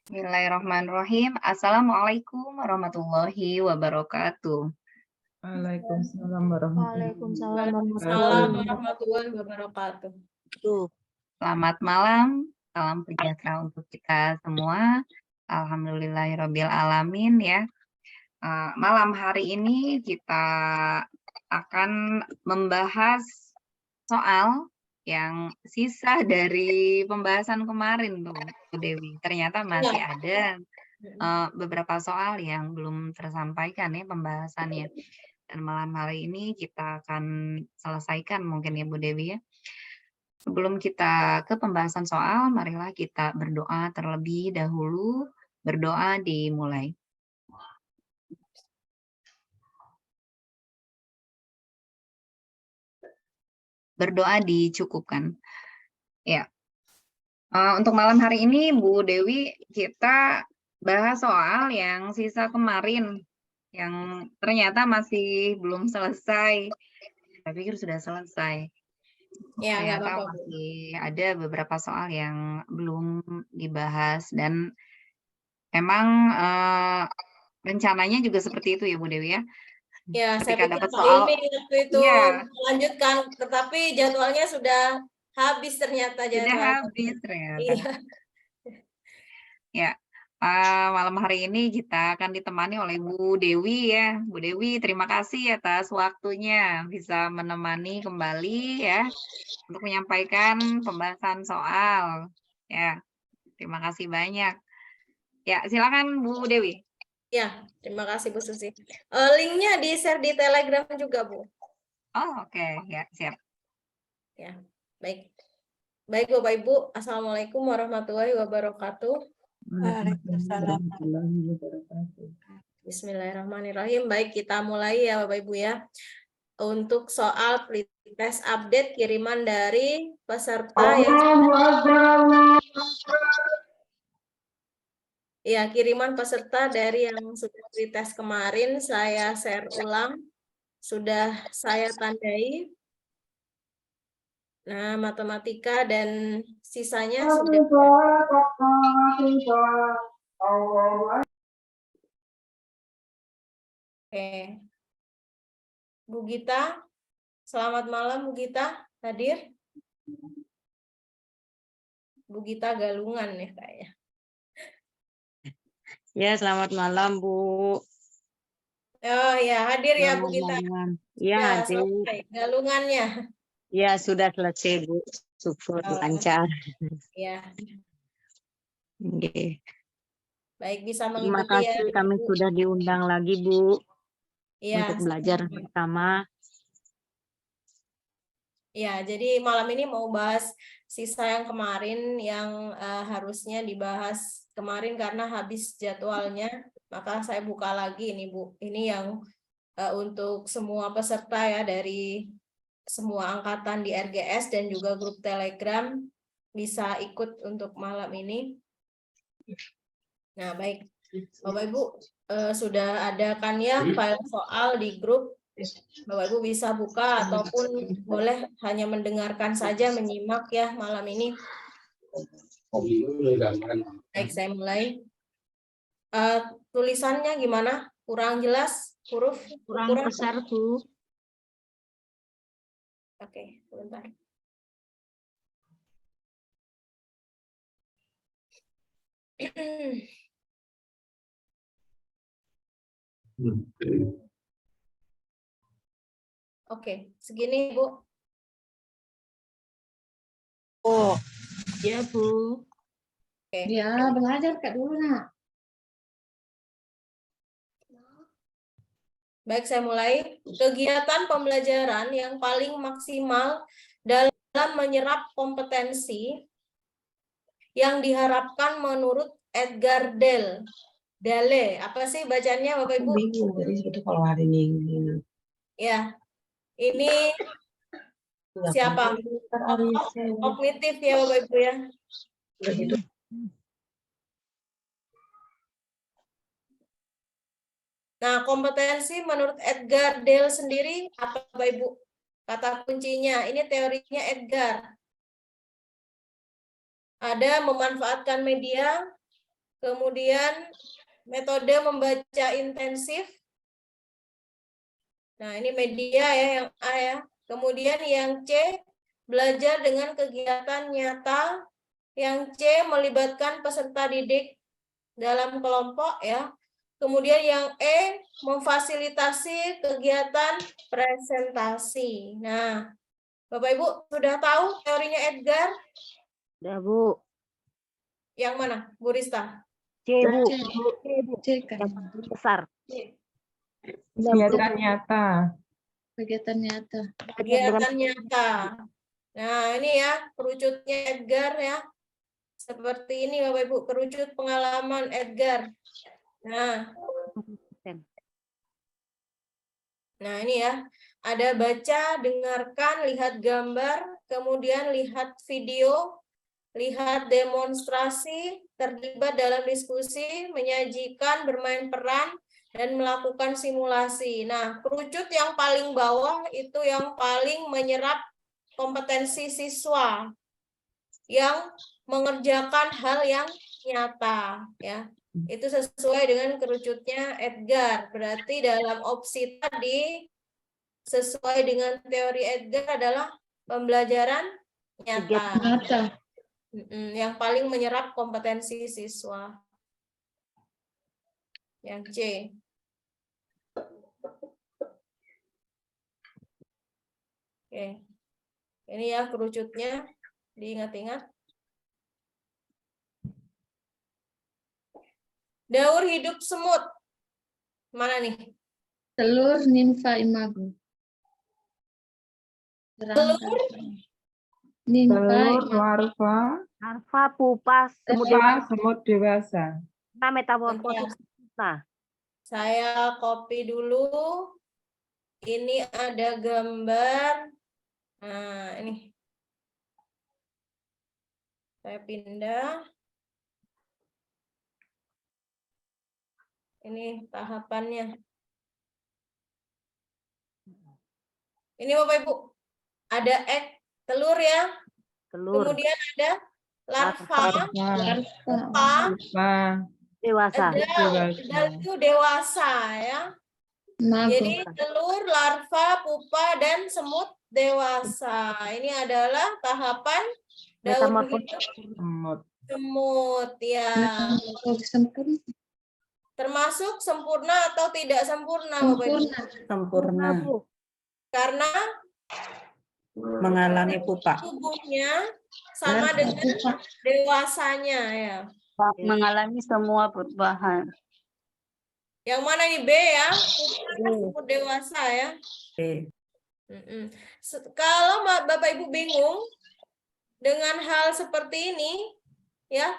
Bismillahirrahmanirrahim. Assalamualaikum warahmatullahi wabarakatuh. Waalaikumsalam warahmatullahi Waalaikumsalam Waalaikumsalam warahmatullahi warahmatullahi wabarakatuh. Selamat malam, salam sejahtera untuk kita semua. Alhamdulillahirabbil alamin ya. Malam hari ini kita akan membahas soal yang sisa dari pembahasan kemarin tuh, Bu Dewi. Ternyata masih ada beberapa soal yang belum tersampaikan ya pembahasannya. Dan malam hari ini kita akan selesaikan mungkin ya Bu Dewi ya. Sebelum kita ke pembahasan soal, marilah kita berdoa terlebih dahulu. Berdoa dimulai. Berdoa dicukupkan. Ya. Untuk malam hari ini Bu Dewi kita bahas soal yang sisa kemarin yang ternyata masih belum selesai. Saya pikir sudah selesai. Ya, nggak Ternyata apa-apa. masih ada beberapa soal yang belum dibahas dan memang rencananya juga seperti itu ya Bu Dewi ya. Ya, saya Ketika pikir dapat Pak soal, Ilmi waktu itu iya, melanjutkan, tetapi jadwalnya sudah habis ternyata sudah jadwalnya. habis ternyata. Iya. Ya, malam hari ini kita akan ditemani oleh Bu Dewi ya. Bu Dewi, terima kasih atas waktunya bisa menemani kembali ya untuk menyampaikan pembahasan soal. Ya, terima kasih banyak. Ya, silakan Bu Dewi. Ya, terima kasih Bu Susi. Linknya di-share di Telegram juga, Bu. Oh, oke. Ya, siap. Ya, baik. Baik, Bapak Ibu. Assalamualaikum warahmatullahi wabarakatuh. Waalaikumsalam. warahmatullahi wabarakatuh. Bismillahirrahmanirrahim. Baik, kita mulai ya Bapak Ibu ya. Untuk soal pretest update kiriman dari peserta yang ya, kiriman peserta dari yang sudah pretest kemarin saya share ulang. Sudah saya tandai. Nah, matematika dan sisanya sudah. Oke. Bu Gita, selamat malam Bu Gita, hadir? Bu Gita Galungan nih kayaknya. Ya, selamat malam, Bu. Oh ya, hadir ya Bu Gita. Ya, Ya, hadir. selesai galungannya. Ya, sudah selesai, Bu. Syukur lancar. Ya, Oke. baik bisa Terima mengikuti ya. kasih kami Bu. sudah diundang lagi, Bu, Ya, untuk belajar bersama. ya, jadi malam ini mau bahas sisa yang kemarin yang harusnya dibahas kemarin karena habis jadwalnya. Maka saya buka lagi ini Bu. Ini yang untuk semua peserta ya dari semua angkatan di RGS dan juga grup Telegram bisa ikut untuk malam ini. Nah, baik. Bapak Ibu sudah ada kan ya file soal di grup. Bapak Ibu bisa buka ataupun boleh hanya mendengarkan saja, menyimak ya malam ini. Baik, saya mulai. Tulisannya gimana? Kurang jelas? Huruf? Kurang besar, Bu. Oke, sebentar. Oke, segini Bu. Oh, Ya, Bu. Oke. ya belajar Kak dulu nak. Baik, saya mulai. Kegiatan pembelajaran yang paling maksimal dalam menyerap kompetensi yang diharapkan menurut Edgar Dale. Apa sih bacanya Bapak Ibu? Bingung jadi sebetulnya kalau hari Minggu. Ya, ini siapa? Kognitif ya Bapak Ibu ya. Nah, kompetensi menurut Edgar Dale sendiri apa Bapak Ibu? Kata kuncinya, ini teorinya Edgar. Ada memanfaatkan media, Kemudian metode membaca intensif. Nah, ini media ya yang A ya. Kemudian yang C, belajar dengan kegiatan nyata. Yang C, melibatkan peserta didik dalam kelompok ya. Kemudian yang E, memfasilitasi kegiatan presentasi. Nah, Bapak Ibu sudah tahu teorinya Edgar? Udah, Bu. Yang mana, Bu Rista? C, Bu. C. C, Bu. C kan. Yang paling besar. Kegiatan nyata. Kegiatan nyata. Kegiatan nyata. Nah, ini ya kerucutnya Edgar ya. Seperti ini Bapak Ibu, kerucut pengalaman Edgar. Nah, ini ya. Ada baca, dengarkan, lihat gambar, kemudian lihat video, lihat demonstrasi, terlibat dalam diskusi, menyajikan, bermain peran, dan melakukan simulasi. Nah, kerucut yang paling bawah itu yang paling menyerap kompetensi siswa yang mengerjakan hal yang nyata ya. Itu sesuai dengan kerucutnya Edgar. Berarti dalam opsi tadi sesuai dengan teori Edgar adalah pembelajaran nyata. Nyata. Yang paling menyerap kompetensi siswa. Yang C. Oke. Ini ya kerucutnya. Diingat-ingat. Daur hidup semut. Mana nih? Telur nimfa imago. Telur? Nimfa Telur, imago. larva, Larva, pupa, pupa, semut dewasa. metamorfosis. Nah, Saya copy dulu. Ini ada gambar. Nah, ini. Saya pindah. Ini tahapannya. Ini Bapak Ibu. Ada telur ya. telur, Kemudian ada larva, pupa, Pupa, dewasa. edal itu dewasa ya. Imago. Jadi telur, larva, pupa, dan semut dewasa. Ini adalah tahapan daur Metamorfosis. hidup semut. semut ya. Metamorfosis sempurna. Termasuk sempurna atau tidak sempurna Bapak Ibu? Sempurna. Sempurna, Bu. Karena mengalami pupa. tubuhnya sama dengan dewasanya ya. Mengalami semua perubahan. Yang mana nih B ya? Pupa semut dewasa ya. Oke. Kalau Bapak Ibu bingung dengan hal seperti ini, ya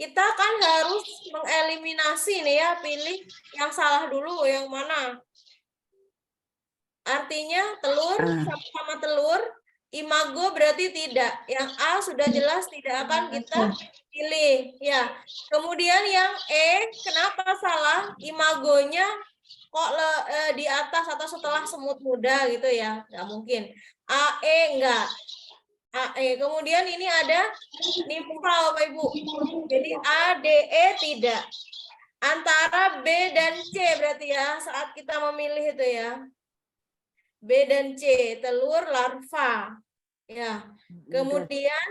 kita kan harus mengeliminasi nih ya, pilih yang salah dulu, yang mana? Artinya telur sama telur, imago berarti tidak. Yang A sudah jelas tidak akan kita pilih, ya. Kemudian yang E, kenapa salah? Imagonya kok di atas atau setelah semut muda gitu ya? Nggak mungkin. AE enggak. AE. Kemudian ini ada nimfa Bapak Ibu. Jadi ADE tidak. Antara B dan C berarti ya saat kita memilih itu ya. B dan C, telur, larva. Ya. Kemudian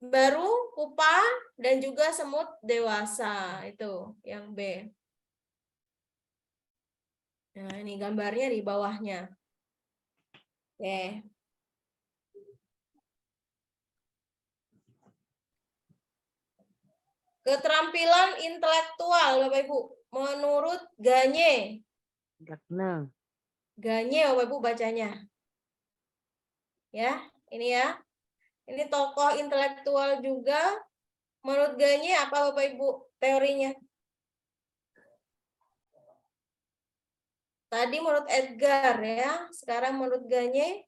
baru pupa dan juga semut dewasa. Itu yang B. Nah, ini gambarnya di bawahnya. Oke. Keterampilan intelektual, Bapak Ibu, menurut Gagne. Gagne, Bapak Ibu bacanya. Ya, ini ya. Ini tokoh intelektual juga. Menurut Gagne apa Bapak Ibu teorinya? Tadi menurut Edgar ya, sekarang menurut Gagne.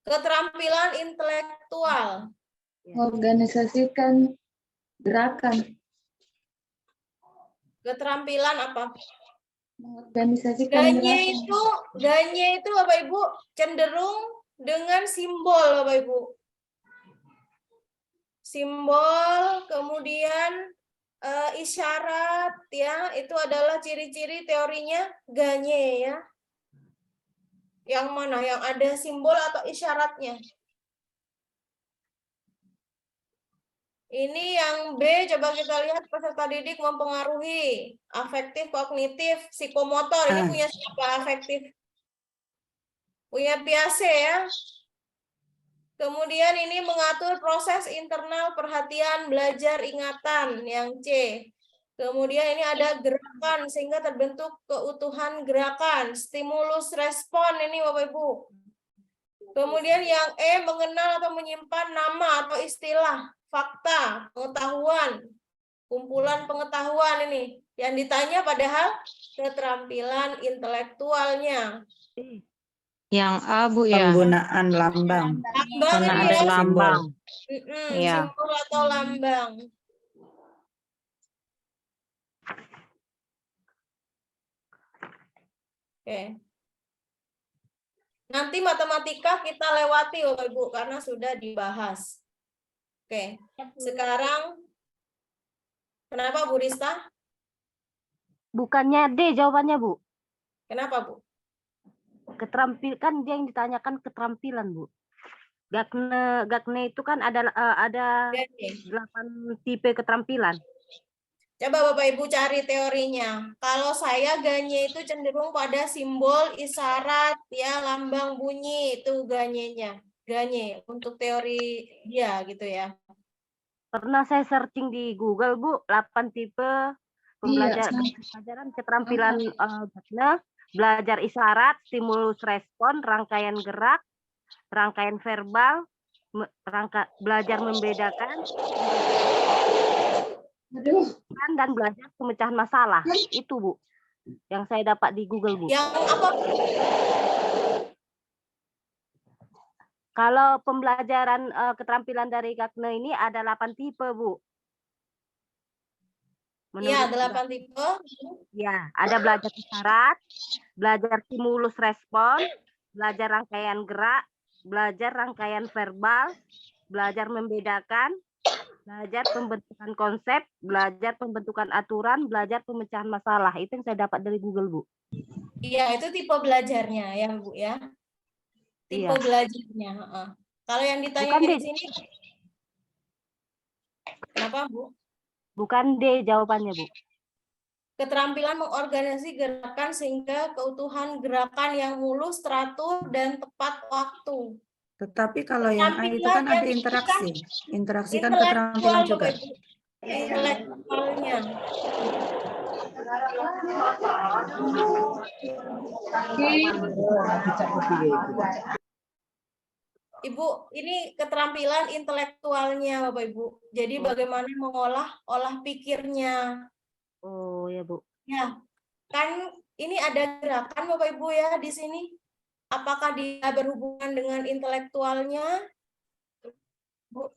Keterampilan intelektual. Organisasikan gerakan. Keterampilan apa? Mengorganisasikan Gagne itu Bapak Ibu cenderung dengan simbol Bapak Ibu. simbol, kemudian isyarat, ya, itu adalah ciri-ciri teorinya Gagne, ya. Yang mana? Yang ada simbol atau isyaratnya? Ini yang B, coba kita lihat peserta didik mempengaruhi afektif, kognitif, psikomotor. Ini punya siapa afektif? Punya Piaget, ya. Kemudian ini mengatur proses internal perhatian, belajar, ingatan, yang C. Kemudian ini ada gerakan sehingga terbentuk keutuhan gerakan, stimulus respon ini Bapak Ibu. Kemudian yang E, mengenal atau menyimpan nama atau istilah, fakta, pengetahuan, kumpulan pengetahuan ini. Yang ditanya padahal keterampilan intelektualnya. Yang A, Bu, ya. Penggunaan lambang. Lambang Karena ini ada ya. lambang. Iya. Simbol atau lambang. Oke. Nanti matematika kita lewati Bapak Ibu karena sudah dibahas. Oke. Sekarang kenapa Bu Rista? Bukannya D jawabannya, Bu. Kenapa Bu? Keterampilan kan dia yang ditanyakan keterampilan, Bu. Gagne itu kan ada Oke. 8 tipe keterampilan. Coba Bapak Ibu cari teorinya. Kalau saya Gagne itu cenderung pada simbol, isyarat, ya, lambang bunyi, itu Gagne-nya. Gagne untuk teori dia gitu ya. Pernah saya searching di Google, Bu, 8 tipe pembelajaran keterampilan Gagne, belajar isyarat, stimulus respon, rangkaian gerak, rangkaian verbal, belajar membedakan, dan belajar pemecahan masalah. Itu, Bu, yang saya dapat di Google, Bu. Yang apa? Kalau pembelajaran keterampilan dari Gagne ini ada 8 tipe, Bu. Iya, Menurut 8 tipe. ya, ada belajar isyarat, belajar stimulus respon, belajar rangkaian gerak, belajar rangkaian verbal, belajar membedakan, belajar pembentukan konsep, belajar pembentukan aturan, belajar pemecahan masalah. Itu yang saya dapat dari Google, Bu. Iya, itu tipe belajarnya ya, Bu ya. Tipe Iya. belajarnya. Kalau yang ditanya Bukan di D. sini, kenapa, Bu? Bukan D jawabannya, Bu. Keterampilan mengorganisasi gerakan sehingga keutuhan gerakan yang mulus, teratur, dan tepat waktu. Tetapi kalau yang A itu kan Keterampilan ada yang interaksi. Interaksi kan Intelektual, keterampilan juga. Bapak Ibu. Intelektualnya. Ibu, ini keterampilan intelektualnya, Bapak Ibu. Jadi bagaimana mengolah olah pikirnya. Oh, ya, Bu. Ya, kan ini ada gerakan Bapak Ibu ya di sini. Apakah dia berhubungan dengan intelektualnya? Bu.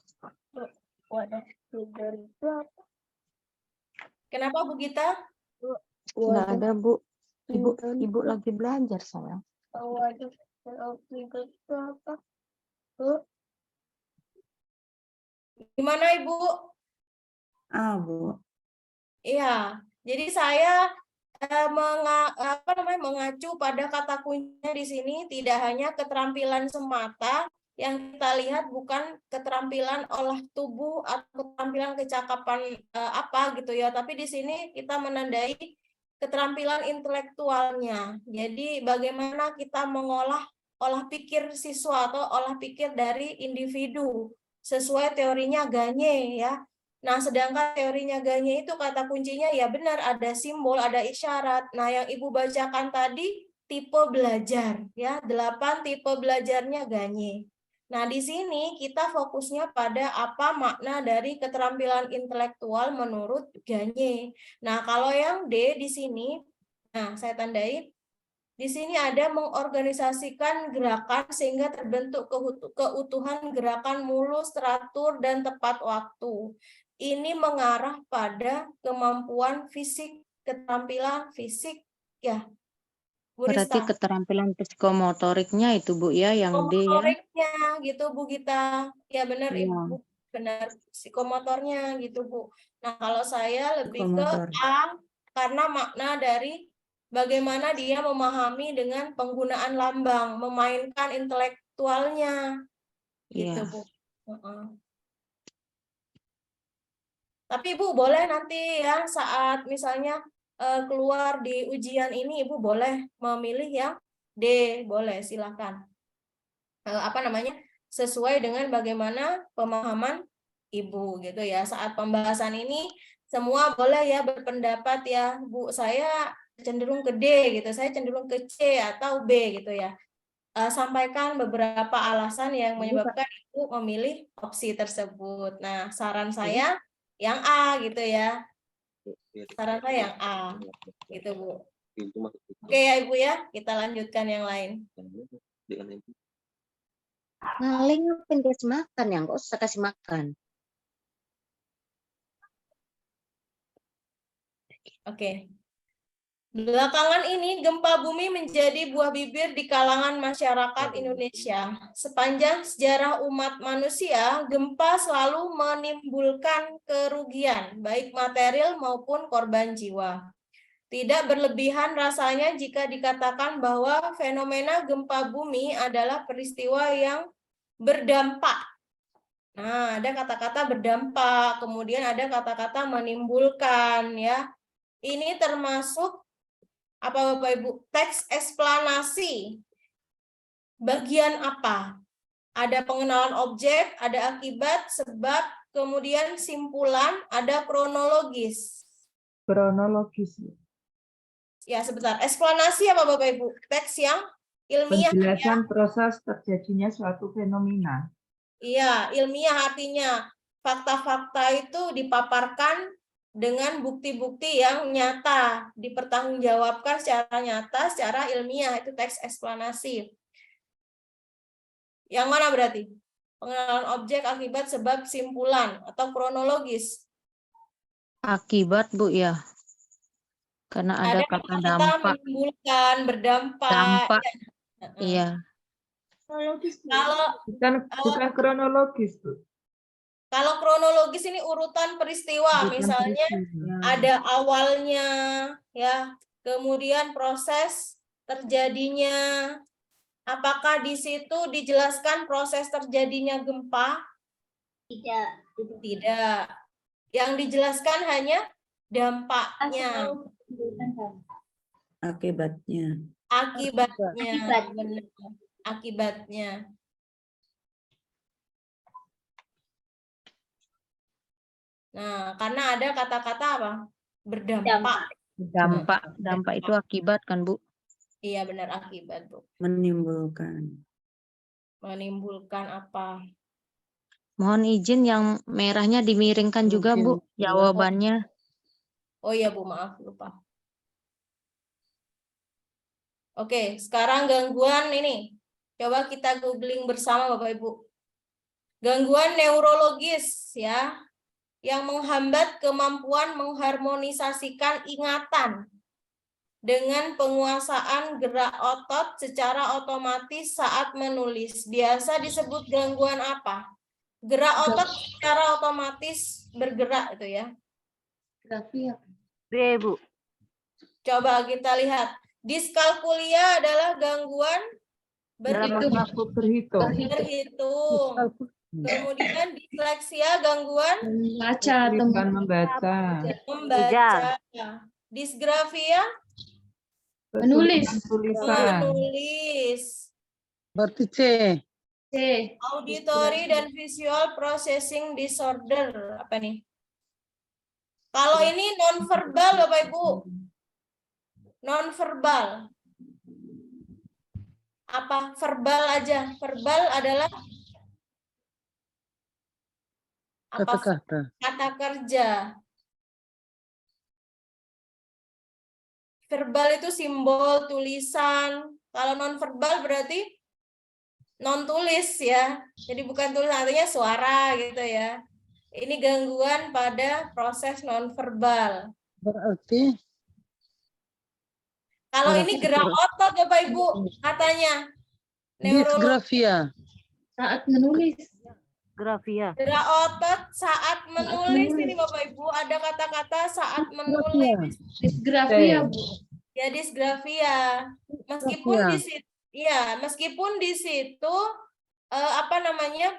Kenapa Bu Gita? Nggak ada, Bu. Ibu lagi belajar, sayang. Gimana Ibu? Bu. Iya, jadi saya mengacu pada kata kuncinya di sini tidak hanya keterampilan semata yang kita lihat bukan keterampilan olah tubuh atau keterampilan kecakapan apa gitu ya, tapi di sini kita menandai keterampilan intelektualnya. Jadi bagaimana kita mengolah olah pikir siswa atau olah pikir dari individu sesuai teorinya Gagne ya. Nah, sedangkan teorinya Gagne itu kata kuncinya ya benar ada simbol, ada isyarat. Nah, yang Ibu bacakan tadi tipe belajar ya, 8 tipe belajarnya Gagne. Nah, di sini kita fokusnya pada apa makna dari keterampilan intelektual menurut Gagne. Nah, kalau yang D di sini, nah saya tandai, di sini ada mengorganisasikan gerakan sehingga terbentuk keutuhan gerakan mulus, teratur, dan tepat waktu. Ini mengarah pada kemampuan fisik, keterampilan fisik, ya. Berarti keterampilan psikomotoriknya itu, Bu, ya, yang D ya. Motoriknya gitu Bu Gita. Ya benar Iya. Ibu. benar psikomotornya gitu Bu. Nah kalau saya lebih ke Psikomotor. A karena makna dari bagaimana dia memahami dengan penggunaan lambang, memainkan intelektualnya gitu Iya. Bu. Tapi Ibu boleh nanti ya saat misalnya keluar di ujian ini Ibu boleh memilih yang D, boleh silakan. Apa namanya? Sesuai dengan bagaimana pemahaman Ibu gitu ya. Saat pembahasan ini semua boleh ya berpendapat ya, Bu, saya cenderung ke D gitu, saya cenderung ke C atau B gitu ya. Sampaikan beberapa alasan yang menyebabkan Ibu memilih opsi tersebut. Nah, saran saya yang A gitu ya. Saran saya yang A gitu Bu. Oke ya Ibu ya, kita lanjutkan yang lain. Ngaling ngapain kasih makan ya? Nggak usah kasih makan. Oke. Belakangan ini gempa bumi menjadi buah bibir di kalangan masyarakat Indonesia. Sepanjang sejarah umat manusia, gempa selalu menimbulkan kerugian, baik material maupun korban jiwa. Tidak berlebihan rasanya jika dikatakan bahwa fenomena gempa bumi adalah peristiwa yang berdampak. Nah, ada kata-kata berdampak, kemudian ada kata-kata menimbulkan ya. Ini termasuk apa Bapak Ibu? Teks eksplanasi. Bagian apa? Ada pengenalan objek, ada akibat, sebab, kemudian simpulan, ada kronologis. Kronologis. Ya, sebentar. Eksplanasi apa Bapak Ibu? Teks yang ilmiah. Penjelasan proses terjadinya suatu fenomena. Iya, ilmiah artinya fakta-fakta itu dipaparkan dengan bukti-bukti yang nyata, dipertanggungjawabkan secara nyata, secara ilmiah, itu teks eksplanasi. Yang mana berarti? Pengenalan objek, akibat, sebab, simpulan, atau kronologis? Akibat Bu ya. Karena ada kata kata dampak. menimbulkan, berdampak. Dampak. Ya. Iya. Kalau Bukan kronologis, Bu. kalau kronologis ini urutan peristiwa, Bukan misalnya peristiwa. ada awalnya, ya, kemudian proses terjadinya. Apakah di situ dijelaskan proses terjadinya gempa? Tidak. Tidak. Yang dijelaskan hanya dampaknya, Akibatnya. akibatnya, benar. Akibatnya. Nah, karena ada kata-kata apa? Berdampak. Dampak itu akibat kan Bu? Iya, benar, akibat, Bu. Menimbulkan. Menimbulkan apa? Mohon izin yang merahnya dimiringkan juga Bu jawabannya. Oh iya, Bu, maaf, lupa. Oke, sekarang gangguan ini. Coba kita googling bersama Bapak Ibu. Gangguan neurologis ya, yang menghambat kemampuan mengharmonisasikan ingatan dengan penguasaan gerak otot secara otomatis saat menulis. Biasa disebut gangguan apa? Gerak otot secara otomatis bergerak itu ya. B, Bu. Coba kita lihat. Diskalkulia adalah gangguan Berhitung. berhitung. Kemudian disleksia gangguan Membaca atau Bukan membaca. membaca. Disgrafia menulis. Tulisan. menulis. Berarti C. C. Auditory dan visual processing disorder. Apa nih? Kalau ini non-verbal Bapak Ibu. Non-verbal. Apa? Verbal aja. Verbal adalah apa? Kata-kata. Kata kerja. Verbal itu simbol, tulisan. Kalau non-verbal berarti non-tulis ya. Jadi bukan tulisan, artinya suara gitu ya. Ini gangguan pada proses non-verbal. Berarti Kalau ini gerak otot Bapak Ibu, katanya. disgrafia. Saat menulis. Grafia. Gerak otot saat menulis ini Bapak Ibu, ada kata-kata saat menulis. Disgrafia, Bu. Ya, disgrafia. Meskipun di situ, ya, meskipun di situ apa namanya?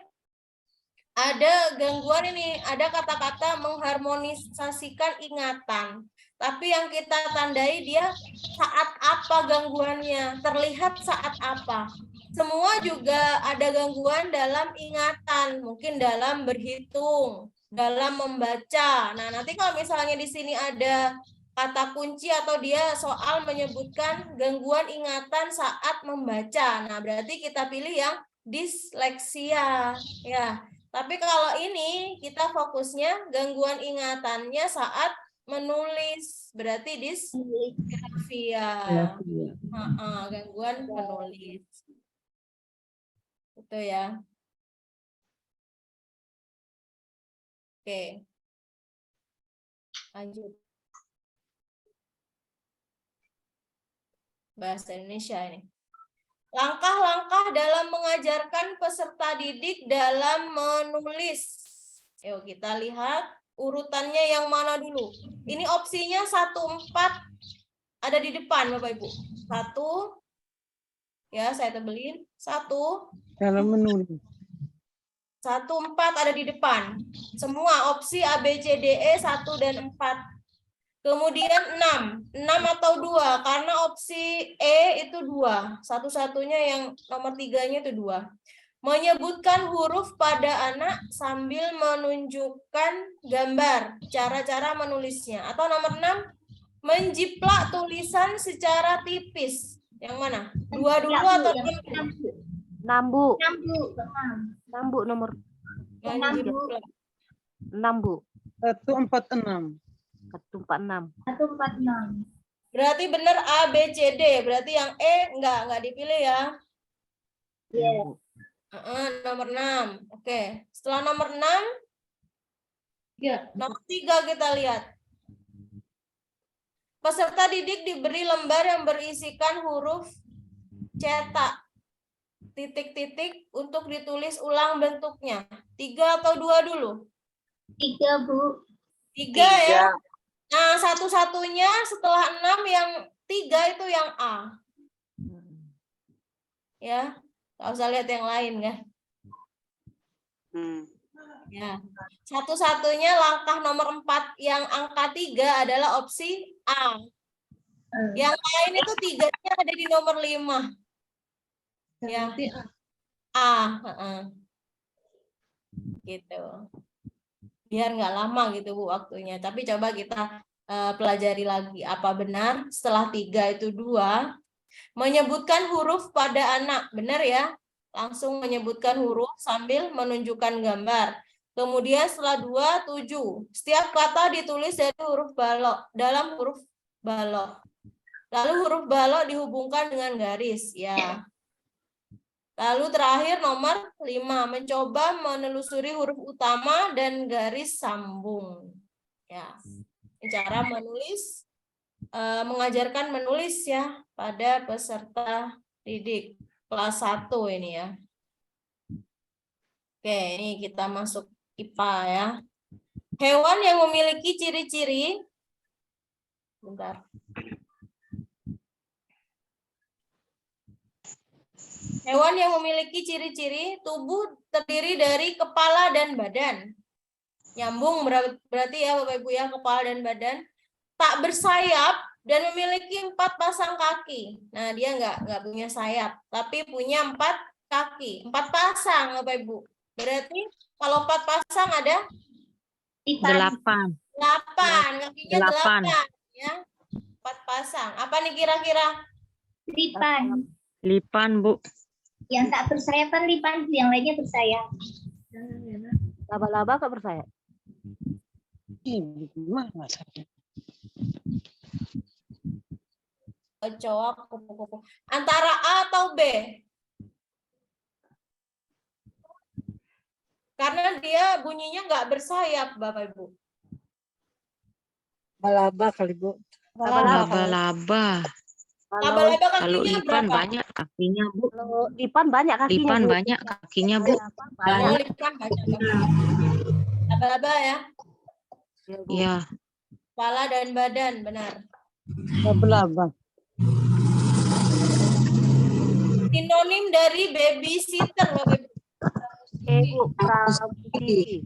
Ada gangguan ini, ada kata-kata mengharmonisasikan ingatan. Tapi yang kita tandai dia saat apa gangguannya, terlihat saat apa. Semua juga ada gangguan dalam ingatan, mungkin dalam berhitung, dalam membaca. Nah, nanti kalau misalnya di sini ada kata kunci atau dia soal menyebutkan gangguan ingatan saat membaca. Nah, berarti kita pilih yang disleksia, ya. Tapi kalau ini kita fokusnya gangguan ingatannya saat menulis, berarti disgrafia. Gangguan menulis. Itu ya. Oke. Lanjut. Bahasa Indonesia ini. Langkah-langkah dalam mengajarkan peserta didik dalam menulis. Yuk kita lihat urutannya yang mana dulu. Ini opsinya 1, 4 ada di depan Bapak Ibu. 1, ya saya tebelin. 1, Dalam menulis. 1, 4 ada di depan. Semua opsi A, B, C, D, E 1 dan 4. Kemudian 6 atau 2, karena opsi E itu 2. Satu-satunya yang nomor 3-nya itu 2. Menyebutkan huruf pada anak sambil menunjukkan gambar, cara-cara menulisnya. Atau nomor 6, menjiplak tulisan secara tipis. Yang mana? 2 dulu atau 6? 6, Bu. 6, Bu. 6, Bu, nomor 6. 6, Bu. 146. 146. 146. Berarti benar A, B, C, D. Berarti yang E enggak dipilih ya. Iya. Nomor 6. Oke. Setelah nomor 6, Ya. nomor 3 kita lihat. Peserta didik diberi lembar yang berisikan huruf cetak. Titik-titik untuk ditulis ulang bentuknya. 3 atau 2 dulu? 3, Bu. 3 ya. Nah, satu-satunya setelah 6 yang 3 itu yang A. Ya, nggak usah lihat yang lain ya. Ya, satu-satunya langkah nomor 4 yang angka 3 adalah opsi A. Yang lain itu 3-nya ada di nomor 5. Ya, A. Gitu. Biar nggak lama gitu Bu waktunya. Tapi coba kita pelajari lagi. Apa benar setelah 3 itu 2? Menyebutkan huruf pada anak. Benar ya? Langsung menyebutkan huruf sambil menunjukkan gambar. Kemudian setelah 2, 7. Setiap kata ditulis dari huruf balok. Dalam huruf balok. Lalu huruf balok dihubungkan dengan garis. Ya. Lalu terakhir nomor 5, mencoba menelusuri huruf utama dan garis sambung. Ya, cara menulis, mengajarkan menulis ya pada peserta didik kelas 1 ini ya. Oke, ini kita masuk IPA ya. Hewan yang memiliki ciri-ciri, bentar. Hewan yang memiliki ciri-ciri tubuh terdiri dari kepala dan badan. Nyambung berarti ya Bapak Ibu ya, kepala dan badan. Tak bersayap dan memiliki 4 pasang kaki. Nah, dia nggak punya sayap, tapi punya 4 kaki. 4 pasang Bapak Ibu. Berarti kalau 4 pasang ada 8. 8. Kakinya 8. 8 ya. 4 pasang. Apa nih kira-kira? Lipan. Lipan, Bu. Yang tak bersayap kan lipan, yang lainnya bersayap. Laba-laba kok bersayap? Gimana saya? Kecoa, kupu-kupu. Antara A atau B? Karena dia bunyinya nggak bersayap, Bapak Ibu. Laba kali, Bu. Laba-laba. Kalau Laba-laba Kalau kakinya Lipan berapa? banyak kakinya, Bu. Lipan banyak kakinya, Lipan Bu. banyak kakinya, Bu. Oh, lipan banyak kakinya. Laba-laba ya. Ya, Bu. Iya. Kepala dan badan, benar. Laba-laba. Sinonim dari babysitter, Bapak Ibu. Bu, Pramusiwi.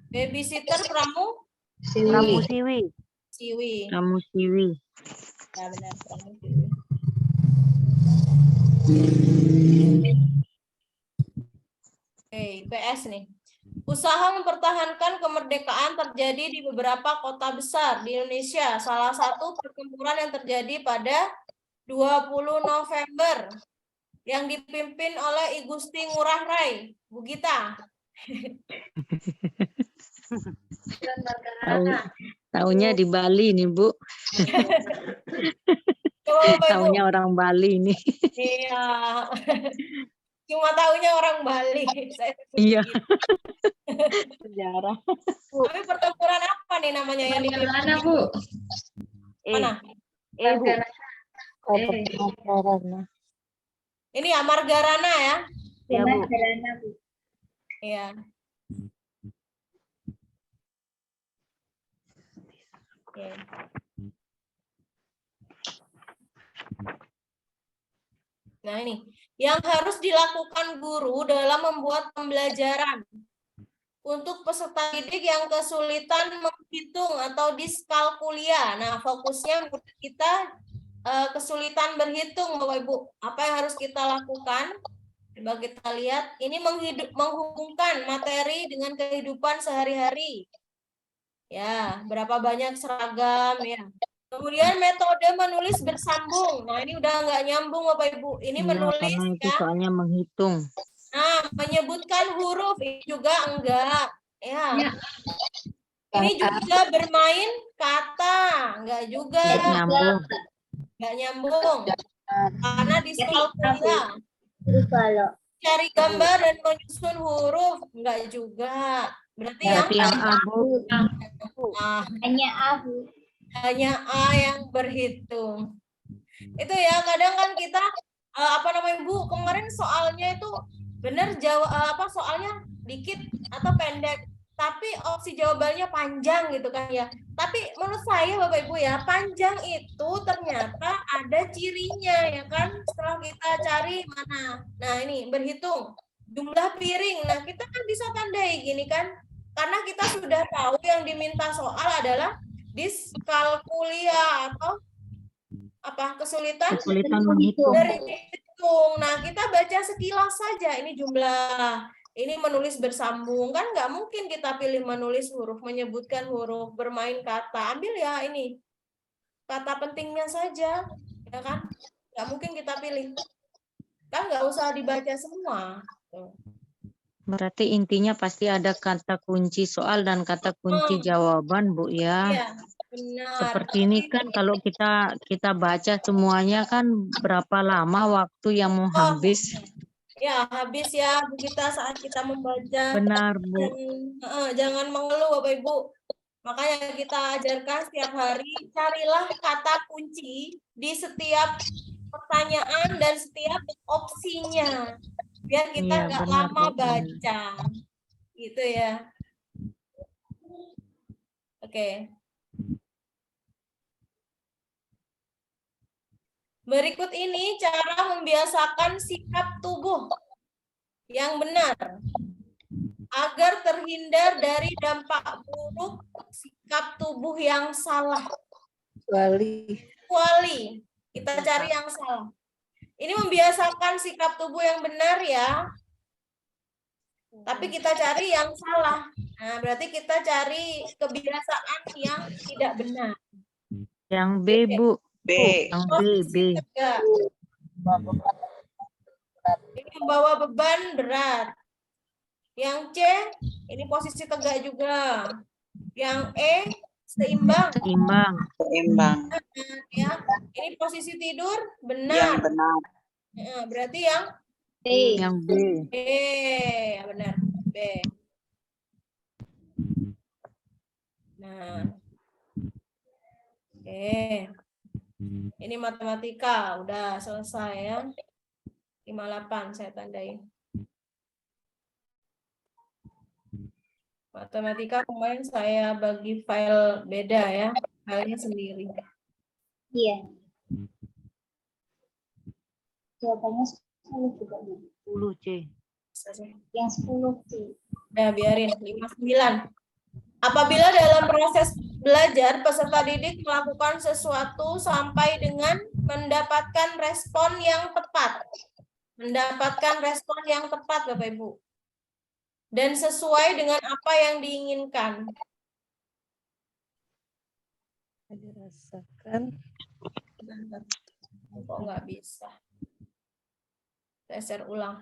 Babysitter Pramusiwi. Siwi. Pramusiwi. Ya, benar, Pramusiwi. Oke, IPS nih. Usaha mempertahankan kemerdekaan terjadi di beberapa kota besar di Indonesia. Salah satu pertempuran yang terjadi pada 20 November yang dipimpin oleh I Gusti Ngurah Rai, Bu Gita. Taunya di Bali nih, Bu. Coba Bapak Ibu. Taunya orang Bali nih. Iya. Cuma taunya orang Bali. Saya sebut Iya. begitu. Sejarah. Tapi pertempuran apa nih namanya yang dipimpin? Mana, Bu? Mana? Bu. Ini ya Margarana ya? Ya, Bu. Iya. Oke. Nah ini, yang harus dilakukan guru dalam membuat pembelajaran untuk peserta didik yang kesulitan menghitung atau diskalkulia. Nah, fokusnya kita kesulitan berhitung, Bapak Ibu. Apa yang harus kita lakukan? Coba kita lihat, ini menghubungkan materi dengan kehidupan sehari-hari. Ya, berapa banyak seragam ya. Kemudian metode menulis bersambung. Nah, ini udah nggak nyambung Bapak Ibu. Ini Iya, menulis karena itu ya. soalnya menghitung. Nah, menyebutkan huruf ini juga enggak. Ya. Ini juga bermain kata, enggak juga. Nggak nyambung. Enggak nyambung. Karena diskalkulia. Cari gambar dan menyusun huruf, enggak juga. Berarti Berarti yang abu. nah, Hanya aku. hanya A yang berhitung. Itu ya, kadang kan kita Bu, kemarin soalnya itu benar soalnya dikit atau pendek, tapi opsi jawabannya panjang gitu kan ya. Tapi menurut saya Bapak Ibu ya, panjang itu ternyata ada cirinya ya kan, setelah kita cari mana. Nah, ini berhitung jumlah piring. Nah, kita kan bisa tandai gini kan, karena kita sudah tahu yang diminta soal adalah diskalkulia atau kesulitan menghitung. berhitung. Nah, kita baca sekilas saja ini jumlah, ini menulis bersambung, kan nggak mungkin kita pilih menulis huruf, menyebutkan huruf, bermain kata. Ambil ya ini kata pentingnya saja, ya kan? Nggak mungkin kita pilih, kan nggak usah dibaca semua. Berarti intinya pasti ada kata kunci soal dan kata kunci jawaban, Bu ya. Iya, benar. Seperti ini kan kalau kita baca semuanya kan berapa lama waktu yang mau habis. Ya, habis ya Bu Gita saat kita membaca. Benar, Bu. Jangan mengeluh Bapak Ibu. Makanya kita ajarkan setiap hari, carilah kata kunci di setiap pertanyaan dan setiap opsinya. Biar kita Iya, nggak benar, lama Bu. baca. Gitu ya. Oke. Berikut ini cara membiasakan sikap tubuh yang benar agar terhindar dari dampak buruk sikap tubuh yang salah. Kecuali kita cari yang salah. Ini membiasakan sikap tubuh yang benar ya. Tapi kita cari yang salah. Nah, berarti kita cari kebiasaan yang tidak benar. Yang B, Bu. Yang B. Tegak. Ini membawa beban berat. Yang C, ini posisi tegak juga. Yang E, seimbang. Ya. Ini posisi tidur benar. Nah, berarti yang Yang B. B, ya benar. B. Nah. Oke. Ini matematika, udah selesai ya. 58 saya tandai. Matematika kemarin saya bagi file beda ya, filenya sendiri. Iya. Jawabannya 10 juga. Bu. 10 C. Yang 10 sih. Udah biarin, 59. Apabila dalam proses belajar, peserta didik melakukan sesuatu sampai dengan mendapatkan respon yang tepat. Mendapatkan respon yang tepat, Bapak Ibu. Dan sesuai dengan apa yang diinginkan. Dirasakan. Bentar. Kok nggak bisa? Saya share ulang.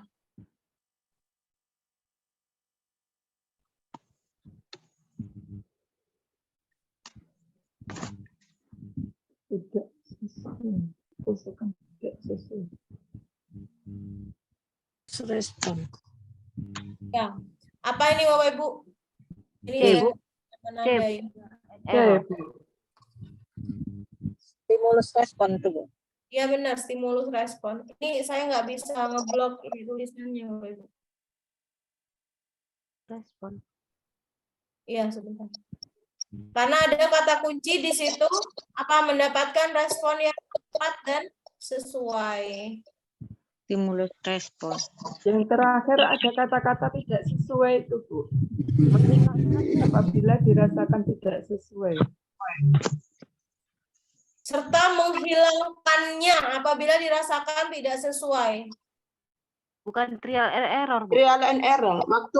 Tidak sesuai. Usahakan tidak sesuai. Respon. Ya. Apa ini Bapak Ibu? Ini C, saya Bu. menandai. Error. Stimulus respon tuh, Bu. Iya benar, stimulus respon. Ini saya nggak bisa ngeblok ini tulisannya Bapak Ibu. Respon. Iya, sebentar. Karena ada kata kunci di situ, apa mendapatkan respon yang tepat dan sesuai. Stimulus respon. Yang terakhir ada kata-kata tidak sesuai itu, Bu. Apabila dirasakan tidak sesuai. Serta menghilangkannya apabila dirasakan tidak sesuai. Bukan trial and error, Bu. Trial and error. Waktu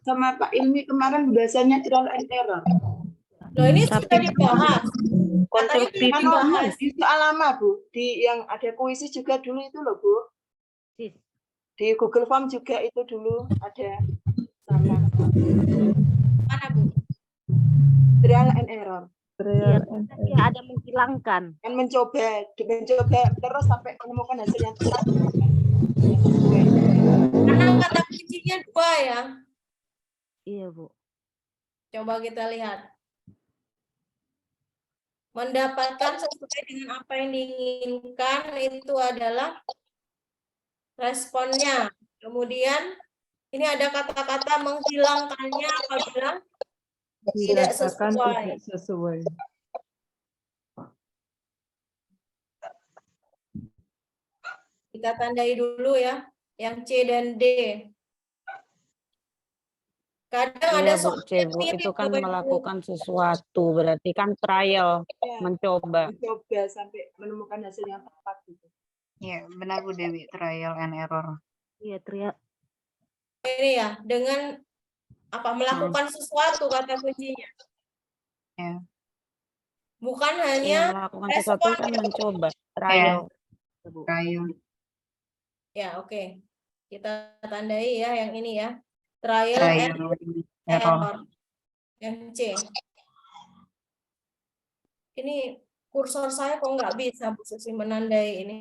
sama Pak Ilmi kemarin bahasanya trial and error. Loh ini sudah dibahas. Katanya Konstruksi sudah dibahas. di soal lama, Bu. Di yang ada kuisi juga dulu itu loh, Bu. Sis. Di Google Form juga itu dulu ada sama. Mana Bu? Trial and error. Trial Iya, and tapi error. ada menghilangkan. Kan mencoba terus sampai menemukan hasil yang tepat. Karena kata kuncinya 2 ya. Iya, Bu. Coba kita lihat. Mendapatkan sesuai dengan apa yang diinginkan itu adalah responnya. Kemudian ini ada kata-kata menghilangkannya apabila tidak Dirasakan sesuai. tidak sesuai. Kita tandai dulu ya, yang C dan D. Kadang ada Iya, Bu, soal C, yang Bu. mirip, Itu kan Bapak Ibu. melakukan sesuatu, berarti kan trial, Ya, mencoba. mencoba sampai menemukan hasil yang tepat gitu. Ya, benar Bu Dewi, trial and error. Iya, trial. Ini ya, dengan apa melakukan sesuatu kata kuncinya. Ya. Bukan Iya, hanya melakukan sesuatu respon. kan mencoba, trial. Trial. Ya, oke. Kita tandai ya yang ini ya. Trial and Trial and error. error. Yang C. Ini kursor saya kok nggak bisa Bu Susi menandai ini.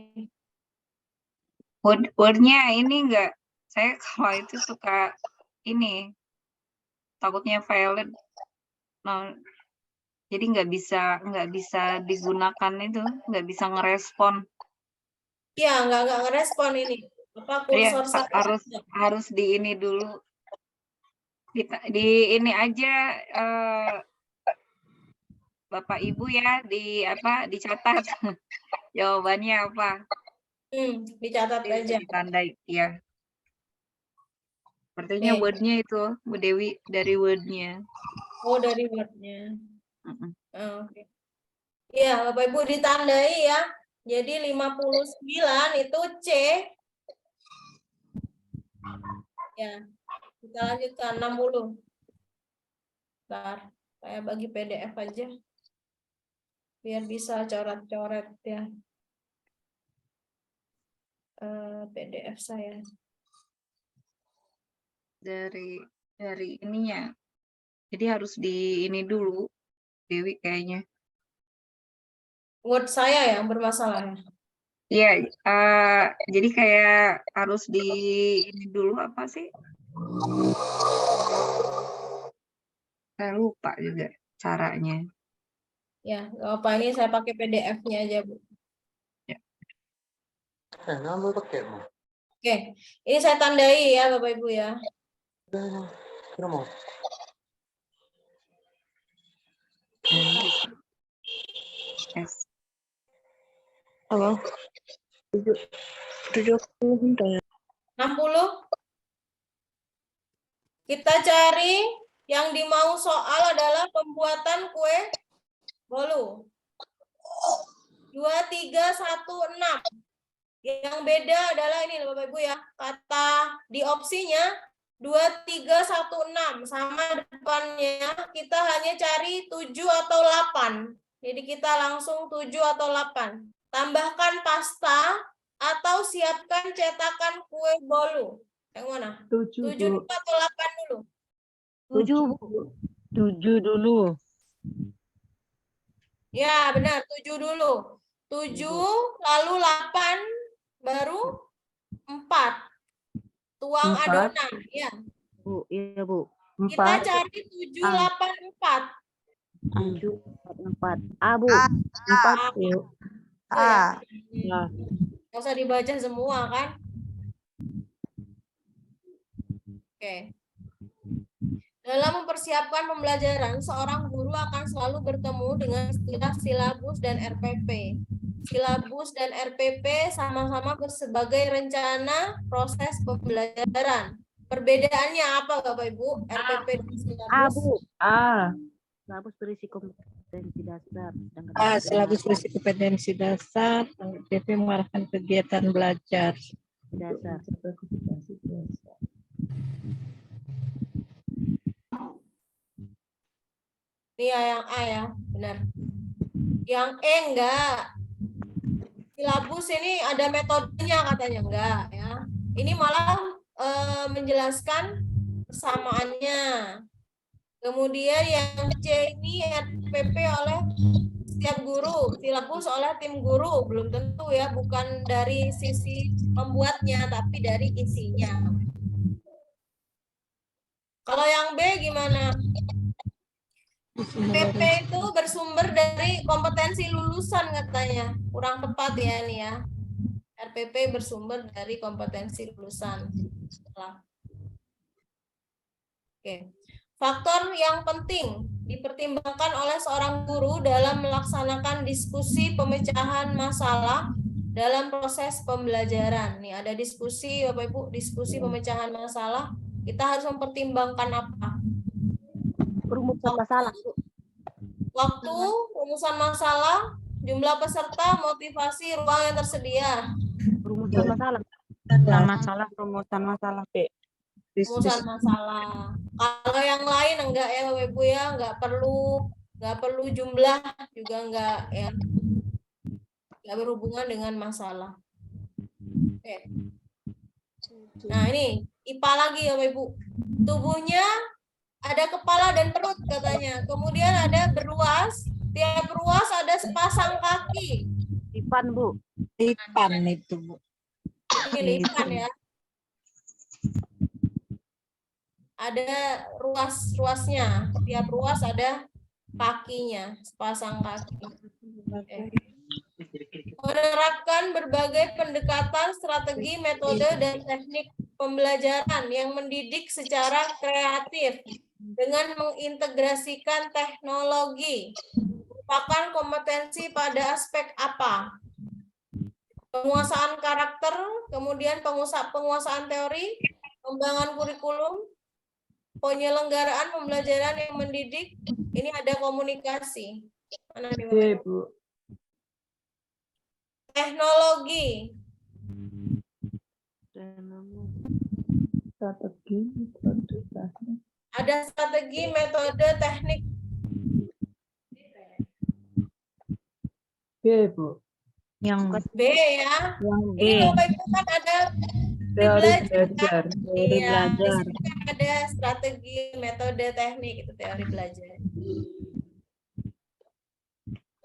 Word-nya ini enggak, saya kalau itu suka ini, takutnya valid. Nah, jadi nggak bisa digunakan itu, nggak bisa ngerespon. Ya, nggak ngerespon ini. Apa Iya, kursor saya? harus di ini dulu. Di ini aja Bapak Ibu ya, dicatat jawabannya apa. Dicatat aja. Ditandai, ya. Sepertinya Oke. word-nya itu, Bu Dewi, dari word-nya. Oh, dari word-nya. Mm-mm. Oke. Iya, Bapak Ibu ditandai ya. Jadi 59 itu C. Ya. Kita lanjutkan 60. Bentar, saya bagi PDF aja. Biar bisa coret-coret ya. PDF saya. Dari ininya. Jadi harus di ini dulu, Dewi kayaknya. Word saya yang bermasalah ya. Iya, jadi kayak harus di ini dulu apa sih? Saya lupa juga caranya. Ya, nggak apa ini saya pakai PDF-nya aja, Bu. Oke, ini saya tandai ya Bapak Ibu ya. Yes. Halo. 70 60. Kita cari yang dimau soal adalah pembuatan kue bolu. 2, 3, 1, 6. Yang beda adalah ini Bapak Ibu ya. Kata di opsinya 2, 3, 1, 6. Sama depannya kita hanya cari 7 atau 8. Jadi kita langsung 7 atau 8. Tambahkan pasta atau siapkan cetakan kue bolu. Yang mana? 7 dulu atau 8 dulu? 7 dulu. Ya, benar. 7 dulu. 7, lalu 8, baru 4. Tuang 4. adonan. Ya. Bu, iya Bu. Kita 4. cari 7, 8, 4. 7, 4. A Bu. 4. Yuk. Ya. Ya. Nggak usah dibaca semua kan? Oke. Dalam mempersiapkan pembelajaran, seorang guru akan selalu bertemu dengan istilah silabus dan RPP. Silabus dan RPP sama-sama sebagai rencana proses pembelajaran. Perbedaannya apa Bapak Ibu? RPP dan silabus? A, Bu. A. Silabus berisi kompetensi dasar. sedangkan A. RPP Silabus berisi kompetensi dasar. PP mengarahkan kegiatan belajar. dasar. Ini ya yang A ya, benar. Yang E enggak. Silabus ini ada metodenya katanya enggak ya. Ini malah menjelaskan persamaannya. Kemudian yang C ini RPP oleh setiap guru, silabus oleh tim guru, belum tentu ya, bukan dari sisi pembuatnya tapi dari isinya. Kalau yang B gimana? PP itu bersumber dari kompetensi lulusan katanya. Kurang tepat ya ini ya. RPP bersumber dari kompetensi lulusan. Oke. Faktor yang penting dipertimbangkan oleh seorang guru dalam melaksanakan diskusi pemecahan masalah dalam proses pembelajaran. Nih ada diskusi Bapak Ibu, diskusi pemecahan masalah. Kita harus mempertimbangkan apa? Rumusan masalah, Bu. Waktu, rumusan masalah, jumlah peserta, motivasi, ruang yang tersedia. Rumusan masalah. Rumusan masalah, P. Rumusan masalah. Kalau yang lain enggak ya Bapak Ibu ya, enggak perlu jumlah juga enggak ya. Enggak berhubungan dengan masalah. Oke. Nah, ini IPA lagi ya Bapak Ibu. Tubuhnya ada kepala dan perut katanya. Kemudian ada beruas. Tiap ruas ada sepasang kaki. Lipan, Bu. Lipan itu, Bu. Ini lipan ya. Ada ruas-ruasnya. Tiap ruas ada kakinya, sepasang kaki. Oke. Menerapkan berbagai pendekatan, strategi, metode, dan teknik pembelajaran yang mendidik secara kreatif dengan mengintegrasikan teknologi. Merupakan kompetensi pada aspek apa? Penguasaan karakter, kemudian penguasaan teori, pengembangan kurikulum, penyelenggaraan pembelajaran yang mendidik, ini ada komunikasi. Mana nih, Bapak? B, Bu. Teknologi. Strategi, metode, teknik. Ada strategi, metode, teknik. B, Bu. Yang B ya. B. Ini Bapak Ibu kan ada Teori belajar. belajar. Teori Iya, di belajar. sini kan ada strategi, metode, teknik, itu teori belajar.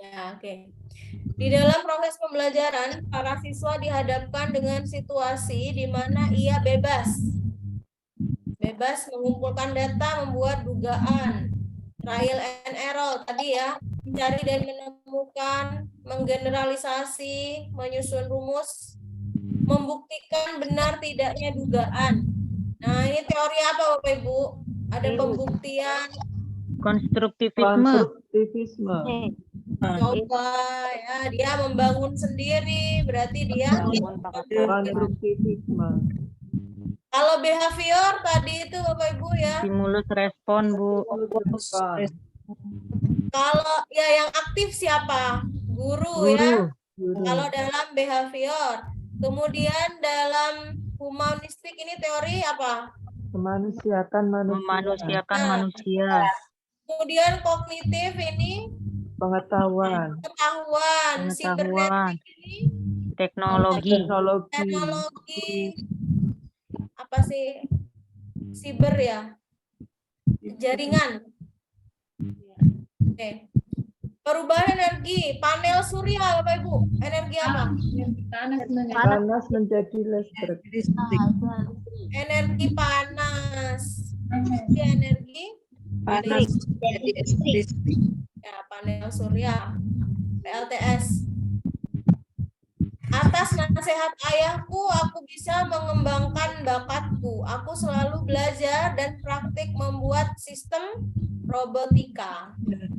Ya, oke. Di dalam proses pembelajaran, para siswa dihadapkan dengan situasi di mana ia bebas mengumpulkan data, membuat dugaan, trial and error tadi ya, mencari dan menemukan, menggeneralisasi, menyusun rumus, membuktikan benar tidaknya dugaan. Nah, ini teori apa Bapak Ibu? Ada pembuktian. Konstruktivisme. Konstruktivisme. Coba ya, dia membangun sendiri, berarti dia Konstruktivisme. kalau behavior tadi itu Bapak Ibu ya. Stimulus respon, Bu. Kalau ya yang aktif siapa? Guru ya. Kalau dalam behavior. Kemudian dalam humanistik ini teori apa? Memanusiakan manusia. Memanusiakan Nah. manusia. Kemudian kognitif ini Pengetahuan. pengetahuan. Pengetahuan. Sibernetik ini Teknologi. teknologi. Apa sih? Siber ya? Jaringan. Oke. Perubahan energi, panel surya Bapak Ibu. Energi apa? Panas menjadi listrik. Energi panas. Ini energi Panas. ya, panel surya. PLTS. Atas nasihat ayahku, aku bisa mengembangkan bakatku. Aku selalu belajar dan praktik membuat sistem robotika.